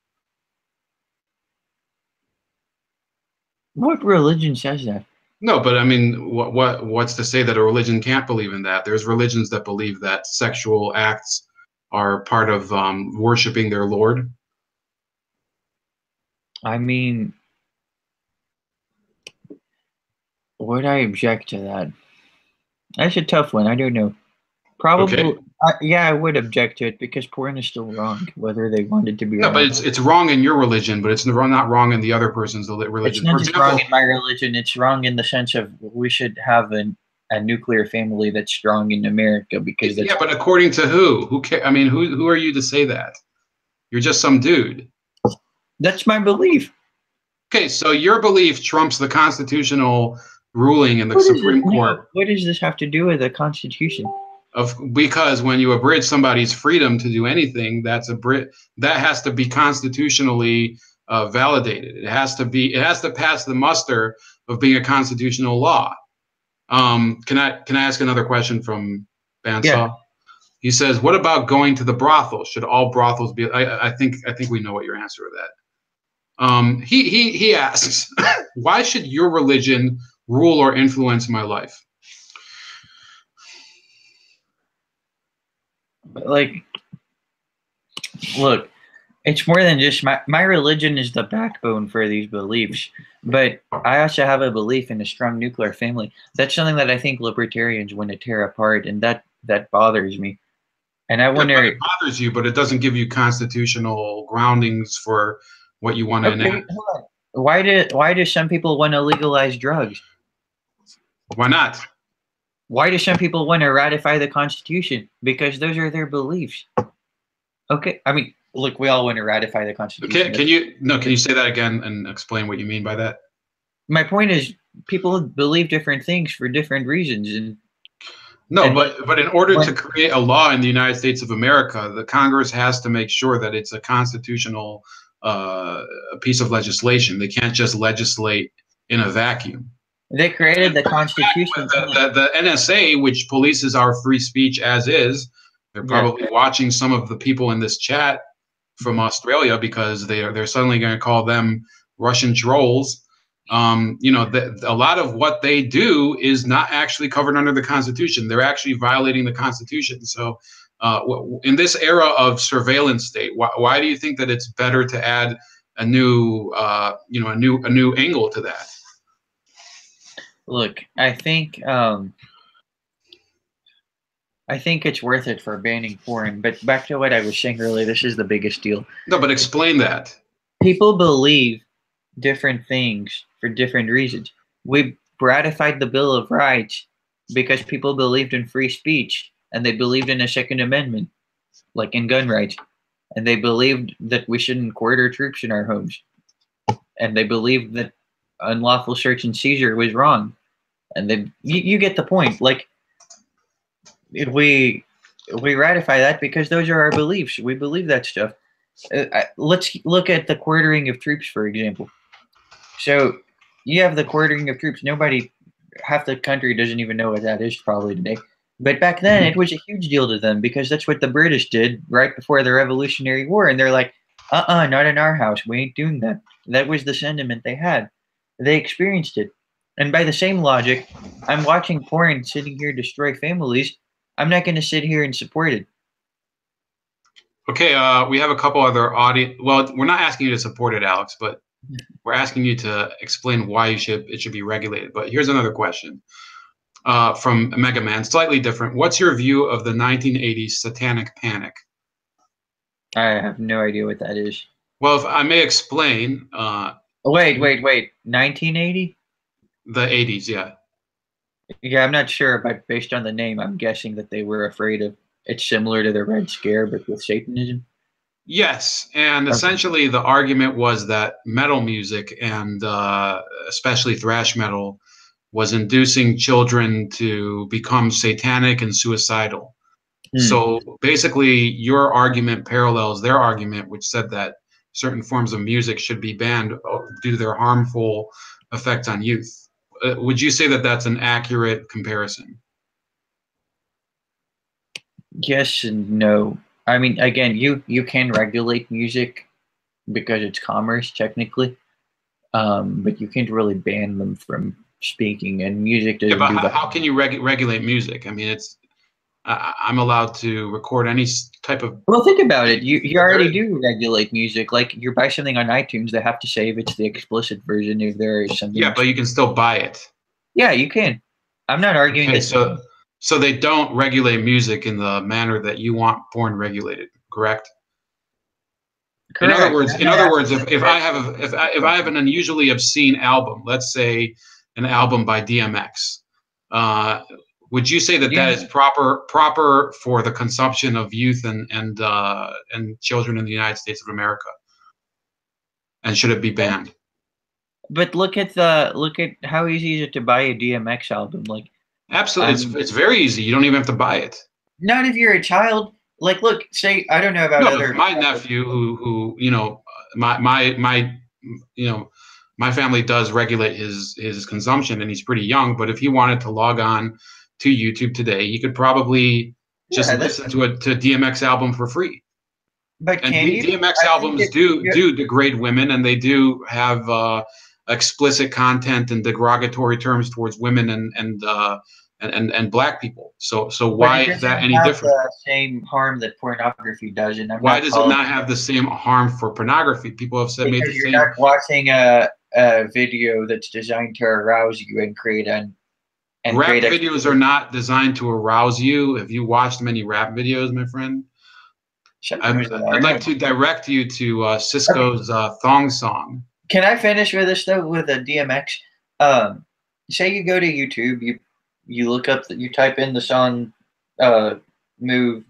Speaker 2: What religion says that?
Speaker 1: No, but I mean, what's to say that a religion can't believe in that? There's religions that believe that sexual acts are part of worshiping their Lord.
Speaker 2: I mean, would I object to that? That's a tough one. I don't know.
Speaker 1: Okay.
Speaker 2: Probably, yeah, I would object to it because porn is still wrong, whether they want it to be or
Speaker 1: No, but
Speaker 2: not.
Speaker 1: it's wrong in your religion, but it's not wrong in the other person's
Speaker 2: It's
Speaker 1: religion.
Speaker 2: not
Speaker 1: For
Speaker 2: just wrong
Speaker 1: example,
Speaker 2: in my religion. It's wrong in the sense of we should have a nuclear family that's strong in America because
Speaker 1: yeah, but according to who? Who I mean, who are you to say that? You're just some dude.
Speaker 2: that's my belief.
Speaker 1: Okay, so your belief trumps the constitutional ruling in the
Speaker 2: What is it?
Speaker 1: Supreme
Speaker 2: No,
Speaker 1: Court
Speaker 2: what does this have to do with the Constitution?
Speaker 1: because when you abridge somebody's freedom to do anything, that has to be constitutionally validated. It has to pass the muster of being a constitutional law. Can I ask another question from
Speaker 2: Yeah.
Speaker 1: Bandsaw? He says, "What about going to the brothel? Should all brothels be?" I think we know what your answer to that. He asks, "Why should your religion rule or influence my life?"
Speaker 2: Like, look, it's more than just my religion is the backbone for these beliefs, but I also have a belief in a strong nuclear family. That's something that I think libertarians want to tear apart, and that bothers me. And I
Speaker 1: Yeah, but it
Speaker 2: wonder,
Speaker 1: bothers you, but it doesn't give you constitutional groundings for what you want to
Speaker 2: okay,
Speaker 1: enact.
Speaker 2: hold on. Why do some people want to legalize drugs?
Speaker 1: Why not?
Speaker 2: Why do some people want to ratify the Constitution? Because those are their beliefs. Okay, I mean, look, we all want to ratify the Constitution.
Speaker 1: Can you say that again and explain what you mean by that?
Speaker 2: My point is, people believe different things for different reasons,
Speaker 1: No,
Speaker 2: and
Speaker 1: but in order to
Speaker 2: when
Speaker 1: create a law in the United States of America, the Congress has to make sure that it's a constitutional uh, piece of legislation. They can't just legislate in a vacuum.
Speaker 2: they created the Constitution.
Speaker 1: The NSA, which polices our free speech as is, they're
Speaker 2: Yeah,
Speaker 1: probably watching some of the people in this chat from Australia because they're suddenly going to call them Russian trolls. A lot of what they do is not actually covered under the Constitution. They're actually violating the Constitution. So, in this era of surveillance state, why do you think that it's better to add a new, a new angle to that?
Speaker 2: look, I think it's worth it for banning porn. But back to what I was saying earlier, this is the biggest deal.
Speaker 1: No, but explain that.
Speaker 2: People believe different things for different reasons. We ratified the Bill of Rights because people believed in free speech and they believed in a Second Amendment, like in gun rights. And they believed that we shouldn't quarter troops in our homes. And they believed that unlawful search and seizure was wrong. And then you get the point. Like, if we ratify that because those are our beliefs. We believe that stuff. Let's look at the quartering of troops, for example. So you have the quartering of troops. Half the country doesn't even know what that is probably today. But back then, it was a huge deal to them because that's what the British did right before the Revolutionary War. And they're like, not in our house. We ain't doing that. That was the sentiment they had. They experienced it. And by the same logic, I'm watching porn sitting here destroy families. I'm not going to sit here and support it.
Speaker 1: Okay, we have a couple other audience. Well, we're not asking you to support it, Alex, but we're asking you to explain why it should be regulated. But here's another question from Mega Man, slightly different. What's your view of the 1980s satanic panic?
Speaker 2: I have no idea what that is.
Speaker 1: Well, if I may explain,
Speaker 2: Wait. 1980?
Speaker 1: the 80s, yeah.
Speaker 2: Yeah, I'm not sure, but based on the name, I'm guessing that they were afraid of. It's similar to the Red Scare, but with Satanism.
Speaker 1: Yes, and
Speaker 2: Okay.
Speaker 1: essentially the argument was that metal music and especially thrash metal was inducing children to become satanic and suicidal.
Speaker 2: Hmm.
Speaker 1: So basically, your argument parallels their argument, which said that certain forms of music should be banned due to their harmful effects on youth. Would you say that that's an accurate comparison?
Speaker 2: Yes and no. I mean, again, you can regulate music because it's commerce technically. but you can't really ban them from speaking, and music
Speaker 1: Yeah,
Speaker 2: doesn't
Speaker 1: but
Speaker 2: do that.
Speaker 1: how can you regulate music? I mean, I'm allowed to record any type of.
Speaker 2: Well, think about it. You already
Speaker 1: There,
Speaker 2: do regulate music. Like you buy something on iTunes, they have to say if it's the explicit version if there is something.
Speaker 1: yeah, but you can still buy it.
Speaker 2: Yeah, you can. I'm not arguing
Speaker 1: Okay,
Speaker 2: that.
Speaker 1: so they don't regulate music in the manner that you want porn regulated, correct?
Speaker 2: Correct. I'm
Speaker 1: In
Speaker 2: not
Speaker 1: other
Speaker 2: asking
Speaker 1: words, if I have if I have an unusually obscene album, let's say an album by DMX, uh, would you say that
Speaker 2: yeah,
Speaker 1: that is proper for the consumption of youth and children in the United States of America, and should it be banned?
Speaker 2: but look at how easy is it to buy a DMX album? Like,
Speaker 1: Absolutely,
Speaker 2: I mean,
Speaker 1: it's very easy. You don't even have to buy it.
Speaker 2: not if you're a child. Like, look, say I don't know about
Speaker 1: No, but
Speaker 2: other.
Speaker 1: my nephew, who my you know my family does regulate his consumption, and he's pretty young. But if he wanted to log on to YouTube today, he could probably just
Speaker 2: Yeah, that's.
Speaker 1: listen to a DMX album for free.
Speaker 2: But
Speaker 1: And
Speaker 2: can you?
Speaker 1: DMX
Speaker 2: I think
Speaker 1: albums
Speaker 2: if
Speaker 1: do degrade women, and they do have explicit content and derogatory terms towards women and black people. So
Speaker 2: but
Speaker 1: why
Speaker 2: it
Speaker 1: is that
Speaker 2: doesn't
Speaker 1: any
Speaker 2: have
Speaker 1: different?
Speaker 2: the same harm that pornography does, and I'm
Speaker 1: Why
Speaker 2: not
Speaker 1: does it
Speaker 2: calling
Speaker 1: not have the same harm for pornography? People have said made the
Speaker 2: because you're not
Speaker 1: same.
Speaker 2: watching a video that's designed to arouse you and
Speaker 1: Rap
Speaker 2: create
Speaker 1: videos are not designed to arouse you. Have you watched many rap videos, my friend?
Speaker 2: sometimes they are.
Speaker 1: I'd like
Speaker 2: No.
Speaker 1: to direct you to
Speaker 2: Okay.
Speaker 1: Cisco's Thong Song.
Speaker 2: Can I finish with this though with a DMX? Say you go to YouTube, you look up you type in the song, uh, move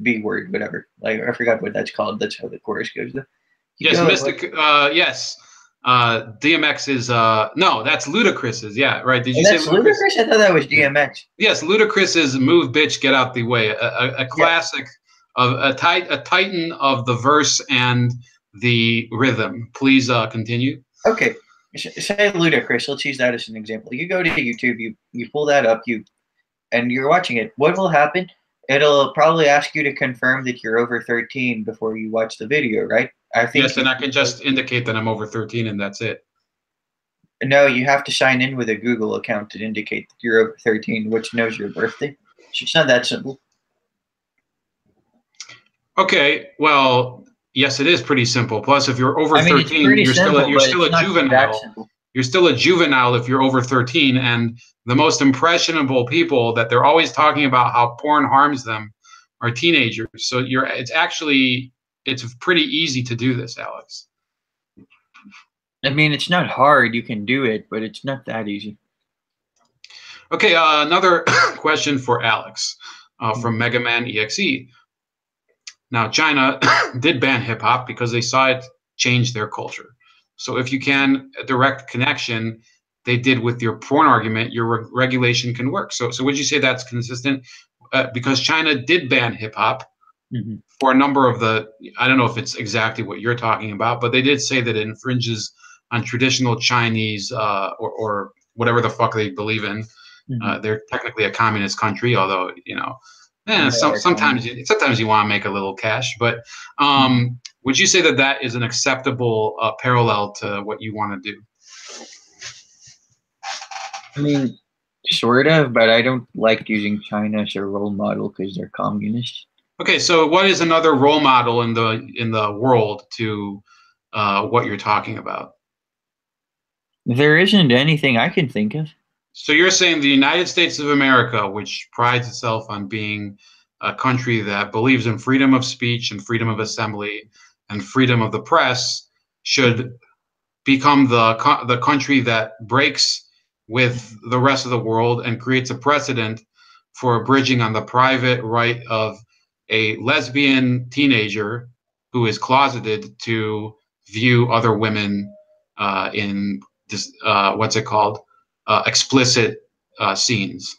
Speaker 2: B word whatever. Like I forgot what that's called. That's how the chorus goes. Though. You
Speaker 1: Yes,
Speaker 2: go and look.
Speaker 1: Mystic. Yes, DMX is no, that's Ludacris's. Yeah, right. Did
Speaker 2: Oh,
Speaker 1: you say
Speaker 2: that's
Speaker 1: Ludacris?
Speaker 2: ludicrous. I thought that was
Speaker 1: Yeah.
Speaker 2: DMX.
Speaker 1: Yes, Ludacris is "Move, Bitch, Get Out the Way," a
Speaker 2: Yeah.
Speaker 1: classic of a titan of the verse and the rhythm. Please continue.
Speaker 2: Okay. Say ludicrous. Let's use that as an example. You go to YouTube. You pull that up. And you're watching it. What will happen? It'll probably ask you to confirm that you're over 13 before you watch the video, right? I think
Speaker 1: Yes,
Speaker 2: you
Speaker 1: and I can just indicate that I'm over 13, and that's it.
Speaker 2: no, you have to sign in with a Google account to indicate that you're over 13, which knows your birthday. So it's not that simple.
Speaker 1: Okay, well, yes, it is pretty simple. Plus, if you're over
Speaker 2: I mean, it's
Speaker 1: 13,
Speaker 2: pretty simple,
Speaker 1: you're
Speaker 2: but
Speaker 1: still
Speaker 2: it's
Speaker 1: a
Speaker 2: not that
Speaker 1: juvenile.
Speaker 2: simple.
Speaker 1: You're still a juvenile if you're over 13, and the most impressionable people that they're always talking about how porn harms them are teenagers. So it's pretty easy to do this, Alex.
Speaker 2: I mean, it's not hard. You can do it, but it's not that easy.
Speaker 1: Okay, another question for Alex from Mega Man EXE. Now, China did ban hip hop because they saw it change their culture. So, if you can a direct connection they did with your porn argument, your regulation can work. So would you say that's consistent? Because China did ban hip hop
Speaker 2: Mm-hmm.
Speaker 1: for a number of I don't know if it's exactly what you're talking about, but they did say that it infringes on traditional Chinese or whatever the fuck they believe in.
Speaker 2: Mm-hmm.
Speaker 1: They're technically a communist country, although
Speaker 2: Yeah,
Speaker 1: sometimes you want to make a little cash. But
Speaker 2: mm-hmm.
Speaker 1: would you say that that is an acceptable parallel to what you want to do?
Speaker 2: I mean, sort of, but I don't like using China as a role model because they're communist.
Speaker 1: Okay, so what is another role model in the world to what you're talking about?
Speaker 2: There isn't anything I can think of.
Speaker 1: So you're saying the United States of America, which prides itself on being a country that believes in freedom of speech and freedom of assembly and freedom of the press, should become the country that breaks with the rest of the world and creates a precedent for abridging on the private right of a lesbian teenager who is closeted to view other women in this, what's it called, explicit scenes.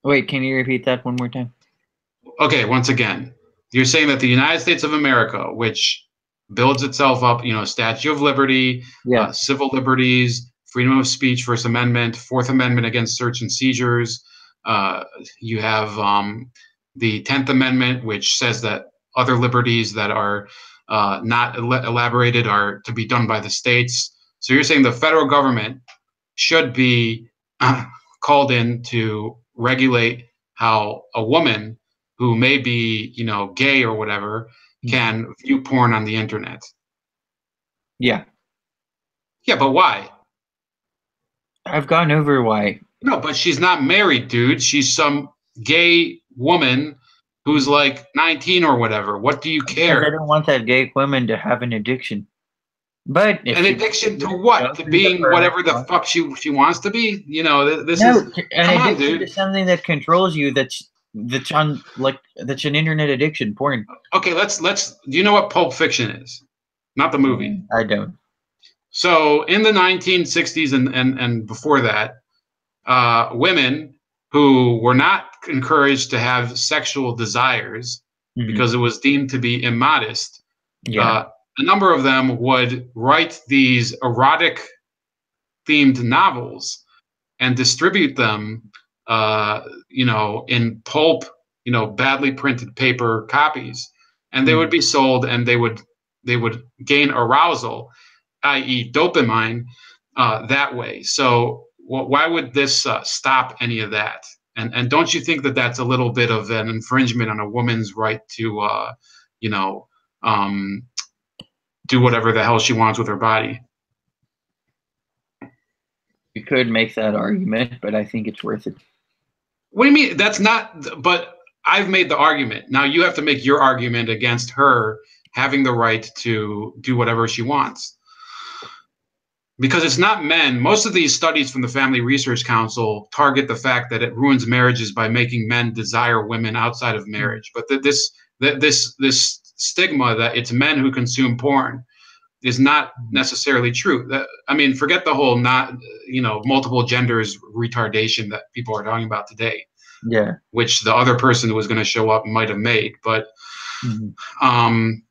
Speaker 2: Wait, can you repeat that one more time?
Speaker 1: Okay, once again, you're saying that the United States of America, which builds itself up, Statue of Liberty,
Speaker 2: Yeah.
Speaker 1: civil liberties, freedom of speech, First Amendment, Fourth Amendment against search and seizures. You have the 10th Amendment, which says that other liberties that are not elaborated are to be done by the states. So you're saying the federal government should be called in to regulate how a woman who may be, gay or whatever, can view porn on the internet.
Speaker 2: Yeah.
Speaker 1: Yeah, but why?
Speaker 2: I've gone over why.
Speaker 1: No, but she's not married, dude. She's some gay woman who's like 19 or whatever. What do you
Speaker 2: Because I
Speaker 1: care?
Speaker 2: don't want that gay woman to have an addiction. But if
Speaker 1: An
Speaker 2: she
Speaker 1: addiction to
Speaker 2: go
Speaker 1: what? To
Speaker 2: through the
Speaker 1: being
Speaker 2: permit
Speaker 1: whatever the
Speaker 2: process.
Speaker 1: fuck she wants to be? This
Speaker 2: No,
Speaker 1: is,
Speaker 2: an
Speaker 1: come on,
Speaker 2: addiction to
Speaker 1: dude.
Speaker 2: something that controls you. That's on that's an internet addiction. Porn.
Speaker 1: Okay, let's. Do you know what Pulp Fiction is? Not the movie.
Speaker 2: I don't.
Speaker 1: So in the 1960s and before that, women who were not encouraged to have sexual desires because it was deemed to be immodest,
Speaker 2: Yeah.
Speaker 1: a number of them would write these erotic themed novels and distribute them, in pulp, badly printed paper copies, and they would be sold, and they would gain arousal, i.e., dopamine, that way. So, why would this stop any of that? And don't you think that that's a little bit of an infringement on a woman's right to, you know, um, do whatever the hell she wants with her body?
Speaker 2: You could make that argument, but I think it's worth it.
Speaker 1: What do you mean? That's not. But I've made the argument. Now you have to make your argument against her having the right to do whatever she wants. Because it's not men. Most of these studies from the Family Research Council target the fact that it ruins marriages by making men desire women outside of marriage. But this stigma that it's men who consume porn is not necessarily true. Forget the whole multiple genders retardation that people are talking about today.
Speaker 2: Yeah.
Speaker 1: Which the other person who was going to show up might have made. But I'm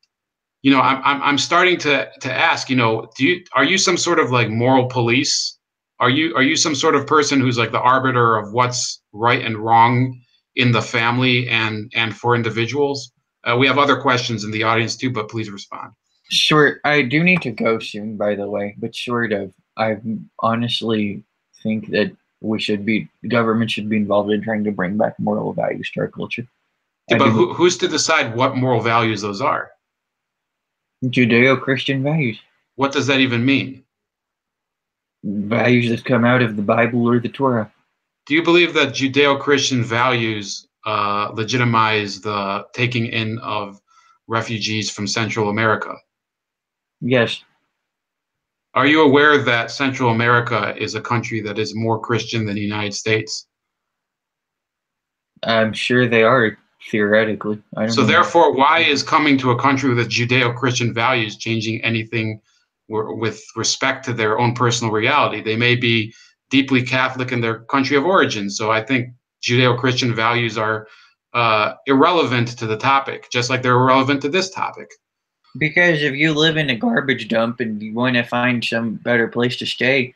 Speaker 1: starting to ask, are you some sort of like moral police? Are you some sort of person who's like the arbiter of what's right and wrong in the family and for individuals? We have other questions in the audience too, but please respond.
Speaker 2: Sure. I do need to go soon, by the way, but sort of. I honestly think that government should be involved in trying to bring back moral values to our culture.
Speaker 1: Yeah, but who's to decide what moral values those are?
Speaker 2: Judeo-Christian values.
Speaker 1: What does that even mean?
Speaker 2: Values that come out of the Bible or the Torah.
Speaker 1: Do you believe that Judeo-Christian values legitimize the taking in of refugees from Central America?
Speaker 2: Yes.
Speaker 1: Are you aware that Central America is a country that is more Christian than the United States?
Speaker 2: I'm sure they are, theoretically. I don't know.
Speaker 1: Therefore, why is coming to a country with Judeo-Christian values changing anything with respect to their own personal reality? They may be deeply Catholic in their country of origin. So I think Judeo-Christian values are irrelevant to the topic, just like they're irrelevant to this topic.
Speaker 2: Because if you live in a garbage dump and you want to find some better place to stay,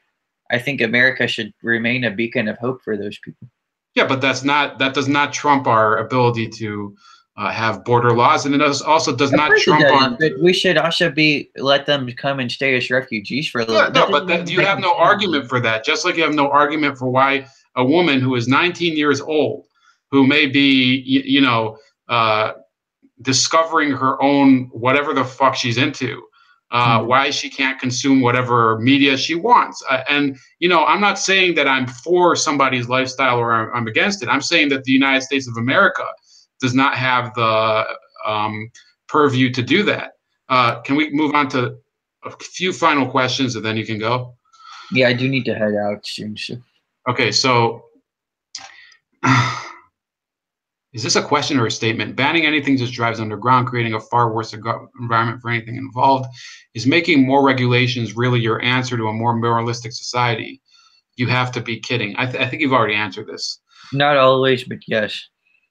Speaker 2: I think America should remain a beacon of hope for those people.
Speaker 1: Yeah, but that does not trump our ability to have border laws, and it also does not trump our.
Speaker 2: But we should also let them come and stay as refugees for a little.
Speaker 1: Yeah, no, but you have no argument for that. Just like you have no argument for why a woman who is 19 years old, who may be, discovering her own whatever the fuck she's into, why she can't consume whatever media she wants. And I'm not saying that I'm for somebody's lifestyle or I'm against it. I'm saying that the United States of America does not have the purview to do that. Can we move on to a few final questions and then you can go?
Speaker 2: Yeah, I do need to head out soon. So.
Speaker 1: Okay, so is this a question or a statement? Banning anything just drives underground, creating a far worse environment for anything involved. Is making more regulations really your answer to a more moralistic society? You have to be kidding. I think you've already answered this.
Speaker 2: Not always, but yes,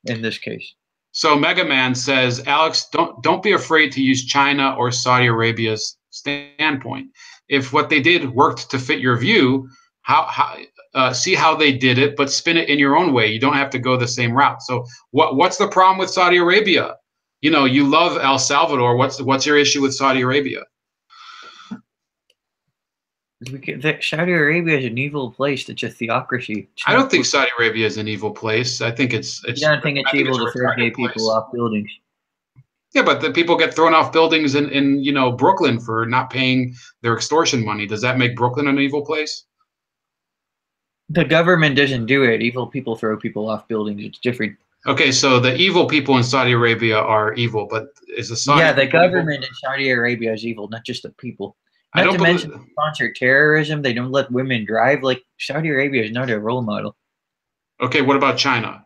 Speaker 2: in this case.
Speaker 1: So Mega Man says, Alex, don't be afraid to use China or Saudi Arabia's standpoint. If what they did worked to fit your view, see how they did it, but spin it in your own way. You don't have to go the same route. So what's the problem with Saudi Arabia? you love El Salvador. What's your issue with Saudi Arabia?
Speaker 2: Saudi Arabia is an evil place. It's a theocracy.
Speaker 1: I don't think Saudi Arabia is an evil place. I think it's.
Speaker 2: You don't think it's evil to throw gay people off buildings?
Speaker 1: Yeah, but the people get thrown off buildings in Brooklyn for not paying their extortion money. Does that make Brooklyn an evil place?
Speaker 2: The government doesn't do it. Evil people throw people off buildings. It's different.
Speaker 1: Okay, so the evil people in Saudi Arabia are evil, but is the Saudi
Speaker 2: the government in Saudi Arabia is evil, not just the people. Not to mention they sponsor terrorism. They don't let women drive. Like, Saudi Arabia is not a role model.
Speaker 1: Okay, what about China?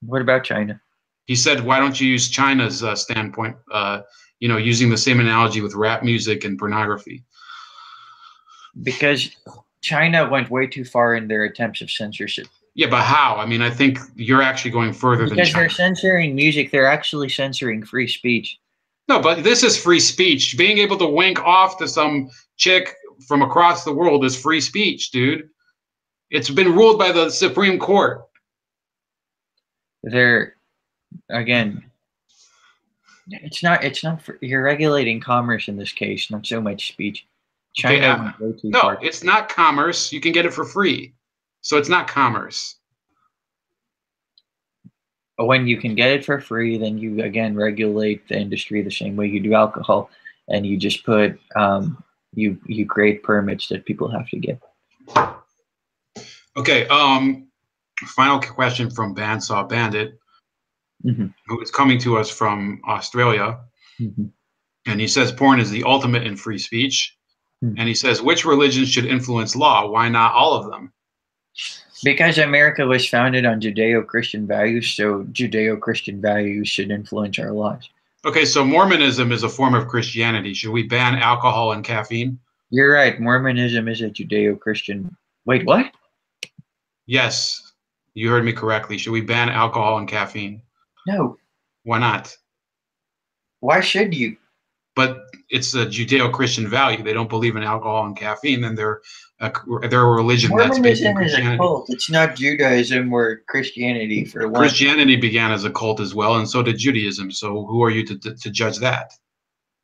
Speaker 2: What about China?
Speaker 1: He said, why don't you use China's standpoint, using the same analogy with rap music and pornography?
Speaker 2: Because China went way too far in their attempts of censorship.
Speaker 1: Yeah, but how? I mean, I think you're actually going further than China.
Speaker 2: Because they're censoring music. They're actually censoring free speech.
Speaker 1: No, but this is free speech. Being able to wink off to some chick from across the world is free speech, dude. It's been ruled by the Supreme Court.
Speaker 2: Again, it's not you're regulating commerce in this case, not so much speech. China went way too far.
Speaker 1: It's not commerce. You can get it for free. So it's not commerce.
Speaker 2: When you can get it for free, then you again regulate the industry the same way you do alcohol, and you just put you create permits that people have to get.
Speaker 1: Okay. Final question from Bandsaw Bandit, who is coming to us from Australia, and he says porn is the ultimate in free speech, and he says which religions should influence law? Why not all of them?
Speaker 2: Because America was founded on Judeo-Christian values, so Judeo-Christian values should influence our laws. Okay, so Mormonism is a form of Christianity. Should we ban alcohol and caffeine? You're right. Mormonism is a Judeo-Christian. Wait, what?
Speaker 1: Yes, you heard me correctly. Should we ban alcohol and caffeine?
Speaker 2: No.
Speaker 1: Why not?
Speaker 2: Why should you?
Speaker 1: But it's a Judeo-Christian value. They don't believe in alcohol and caffeine, and they're a religion that's based in Christianity.
Speaker 2: Mormonism is a cult. It's not Judaism or Christianity for one.
Speaker 1: Christianity began as a cult as well, and so did Judaism. So who are you to judge that?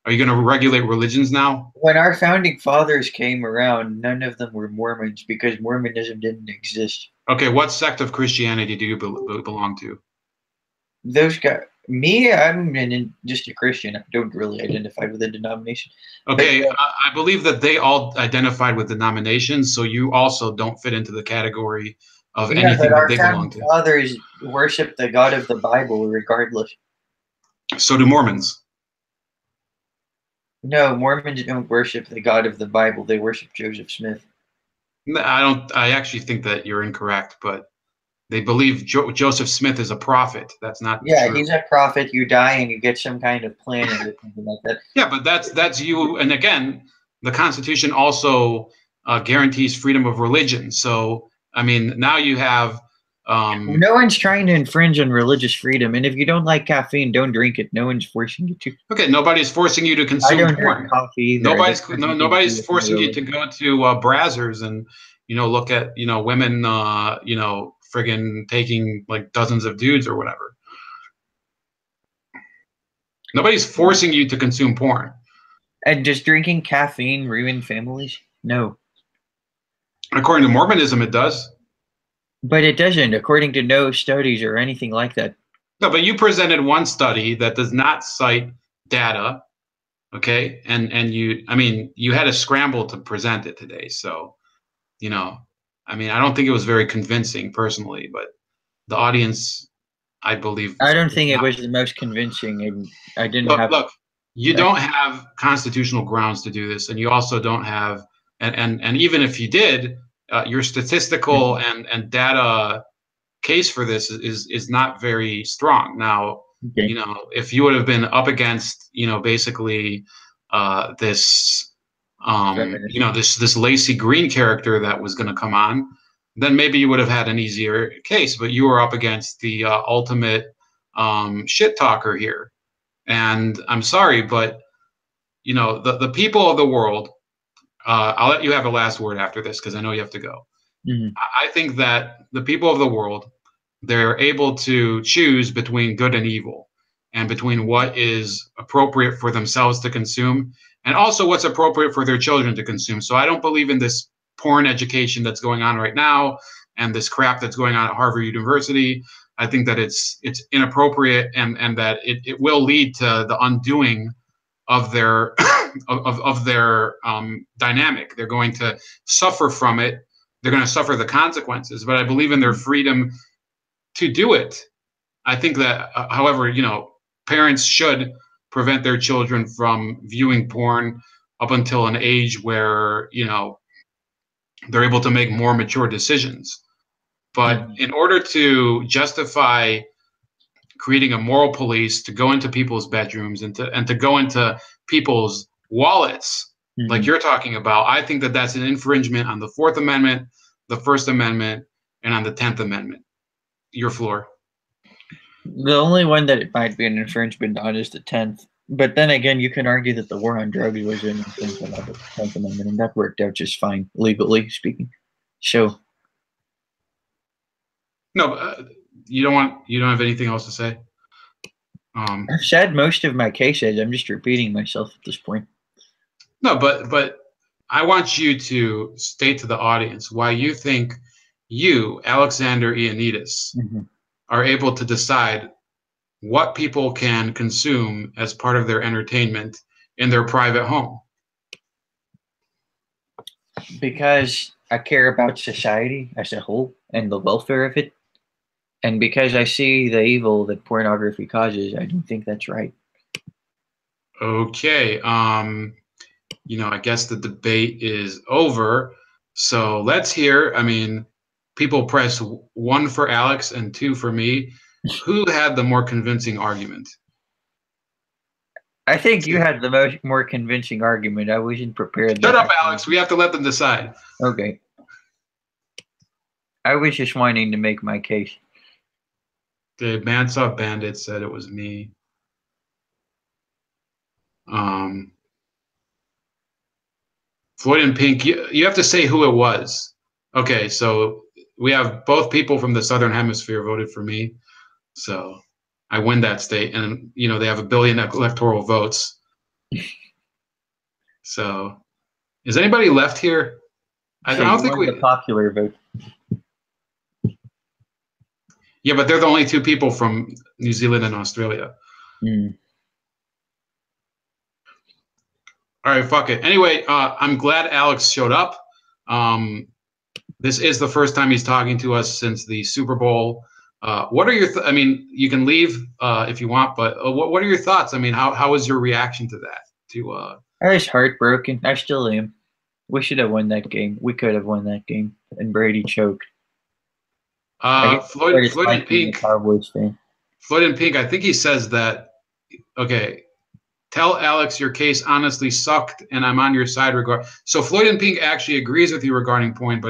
Speaker 1: Are you going to regulate religions now?
Speaker 2: When our founding fathers came around, none of them were Mormons because Mormonism didn't exist.
Speaker 1: Okay, what sect of Christianity do you belong to?
Speaker 2: Those guys. Me, I'm just a Christian. I don't really identify with a denomination.
Speaker 1: Okay, but, I believe that they all identified with denominations, so you also don't fit into the category of anything that they belong to.
Speaker 2: Our fathers worship the God of the Bible regardless.
Speaker 1: So do Mormons.
Speaker 2: No, Mormons don't worship the God of the Bible. They worship Joseph Smith.
Speaker 1: I actually think that you're incorrect, but they believe Joseph Smith is a prophet. That's not true.
Speaker 2: He's a prophet. You die and you get some kind of planet or something like that.
Speaker 1: Yeah, but that's you. And again, the Constitution also guarantees freedom of religion. So, I mean, now you have...
Speaker 2: no one's trying to infringe on religious freedom. And if you don't like caffeine, don't drink it. No one's forcing you to.
Speaker 1: Okay, nobody's forcing you to consume porn.
Speaker 2: Drink coffee either.
Speaker 1: Nobody's forcing you to go to Brazzers and, look at, women, friggin' taking like dozens of dudes or whatever. Nobody's forcing you to consume porn.
Speaker 2: And does drinking caffeine ruin families? No.
Speaker 1: According to Mormonism, it does.
Speaker 2: But it doesn't, according to no studies or anything like that.
Speaker 1: No, but you presented one study that does not cite data, okay? And you had a scramble to present it today. So, I don't think it was very convincing personally, but the audience, I believe.
Speaker 2: I don't think it was the most convincing, and I didn't have.
Speaker 1: Look, you don't have constitutional grounds to do this, and you also don't have, and even if you did, your statistical and data case for this is not very strong. Now, if you would have been up against, basically this. This Lacey Green character that was going to come on, then maybe you would have had an easier case. But you were up against the ultimate shit talker here, and I'm sorry, but the people of the world. I'll let you have the last word after this because I know you have to go. I think that the people of the world, they're able to choose between good and evil, and between what is appropriate for themselves to consume and also what's appropriate for their children to consume. So I don't believe in this porn education that's going on right now and this crap that's going on at Harvard University. I think that it's inappropriate and that it will lead to the undoing of their of their dynamic. They're going to suffer from it. They're going to suffer the consequences. But I believe in their freedom to do it. I think that, however, parents should prevent their children from viewing porn up until an age where they're able to make more mature decisions. But in order to justify creating a moral police to go into people's bedrooms and to go into people's wallets, like you're talking about, I think that that's an infringement on the Fourth Amendment, the First Amendment, and on the 10th Amendment. Your floor.
Speaker 2: The only one that it might be an infringement on is the 10th. But then again, you can argue that the war on drugs was an infringement of the 10th Amendment, and that worked out just fine, legally speaking. So.
Speaker 1: No, you don't have anything else to say?
Speaker 2: I've said most of my cases. I'm just repeating myself at this point.
Speaker 1: No, but I want you to state to the audience why you think you, Alexander Ioannidis, are able to decide what people can consume as part of their entertainment in their private home.
Speaker 2: Because I care about society as a whole and the welfare of it. And because I see the evil that pornography causes, I don't think that's right.
Speaker 1: Okay. I guess the debate is over. So let's hear. I mean, people press 1 for Alex and 2 for me. Who had the more convincing argument?
Speaker 2: I think you had the more convincing argument. I wasn't prepared.
Speaker 1: Shut up, Alex. We have to let them decide.
Speaker 2: Okay. I was just wanting to make my case.
Speaker 1: The Bandsaw Bandit said it was me. Floyd and Pink, you have to say who it was. Okay, so we have both people from the Southern Hemisphere voted for me. So I win that state. And, they have 1 billion electoral votes. So is anybody left here? I don't think
Speaker 2: the popular vote.
Speaker 1: Yeah, but they're the only 2 people from New Zealand and Australia. All right, fuck it. Anyway, I'm glad Alex showed up. This is the first time he's talking to us since the Super Bowl. What are your I mean, you can leave if you want, but what are your thoughts? I mean, how was your reaction to that?
Speaker 2: I was heartbroken. I still am. We should have won that game. We could have won that game, and Brady choked.
Speaker 1: Floyd and Pink.
Speaker 2: Cowboys fan.
Speaker 1: Floyd and Pink. I think he says that. Okay, tell Alex your case honestly sucked, and I'm on your side So Floyd and Pink actually agrees with you regarding porn,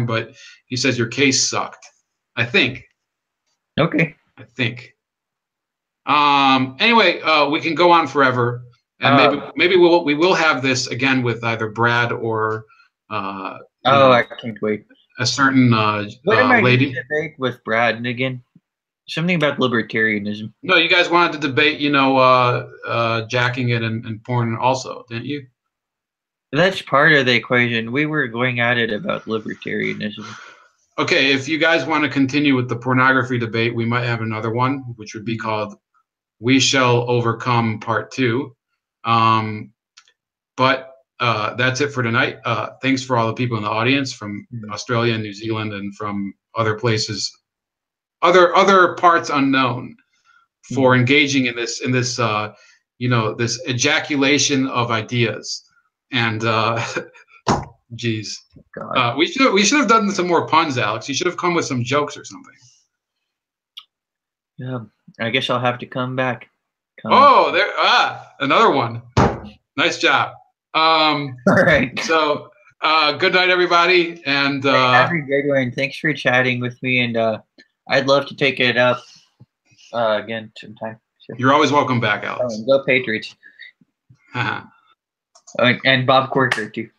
Speaker 1: but he says your case sucked. I think.
Speaker 2: Okay.
Speaker 1: I think. Anyway, we can go on forever, and maybe we will have this again with either Brad or.
Speaker 2: I can't wait.
Speaker 1: A certain
Speaker 2: what am I
Speaker 1: lady.
Speaker 2: going to debate with Brad again? Something about libertarianism.
Speaker 1: No, you guys wanted to debate, jacking it and porn also, didn't you?
Speaker 2: That's part of the equation. We were going at it about libertarianism.
Speaker 1: Okay, if you guys want to continue with the pornography debate, we might have another one, which would be called We Shall Overcome Part 2. But that's it for tonight. Thanks for all the people in the audience from Australia and New Zealand and from other places, other parts unknown, for engaging in this this ejaculation of ideas. And geez, we should have done some more puns, Alex. You should have come with some jokes or something.
Speaker 2: Yeah, I guess I'll have to come back.
Speaker 1: Another one. Nice job.
Speaker 2: All right.
Speaker 1: So, good night, everybody, and
Speaker 2: have a great one. Thanks for chatting with me, and I'd love to take it up again sometime. So.
Speaker 1: You're always welcome back, Alex.
Speaker 2: Go Patriots. And Bob Corker too.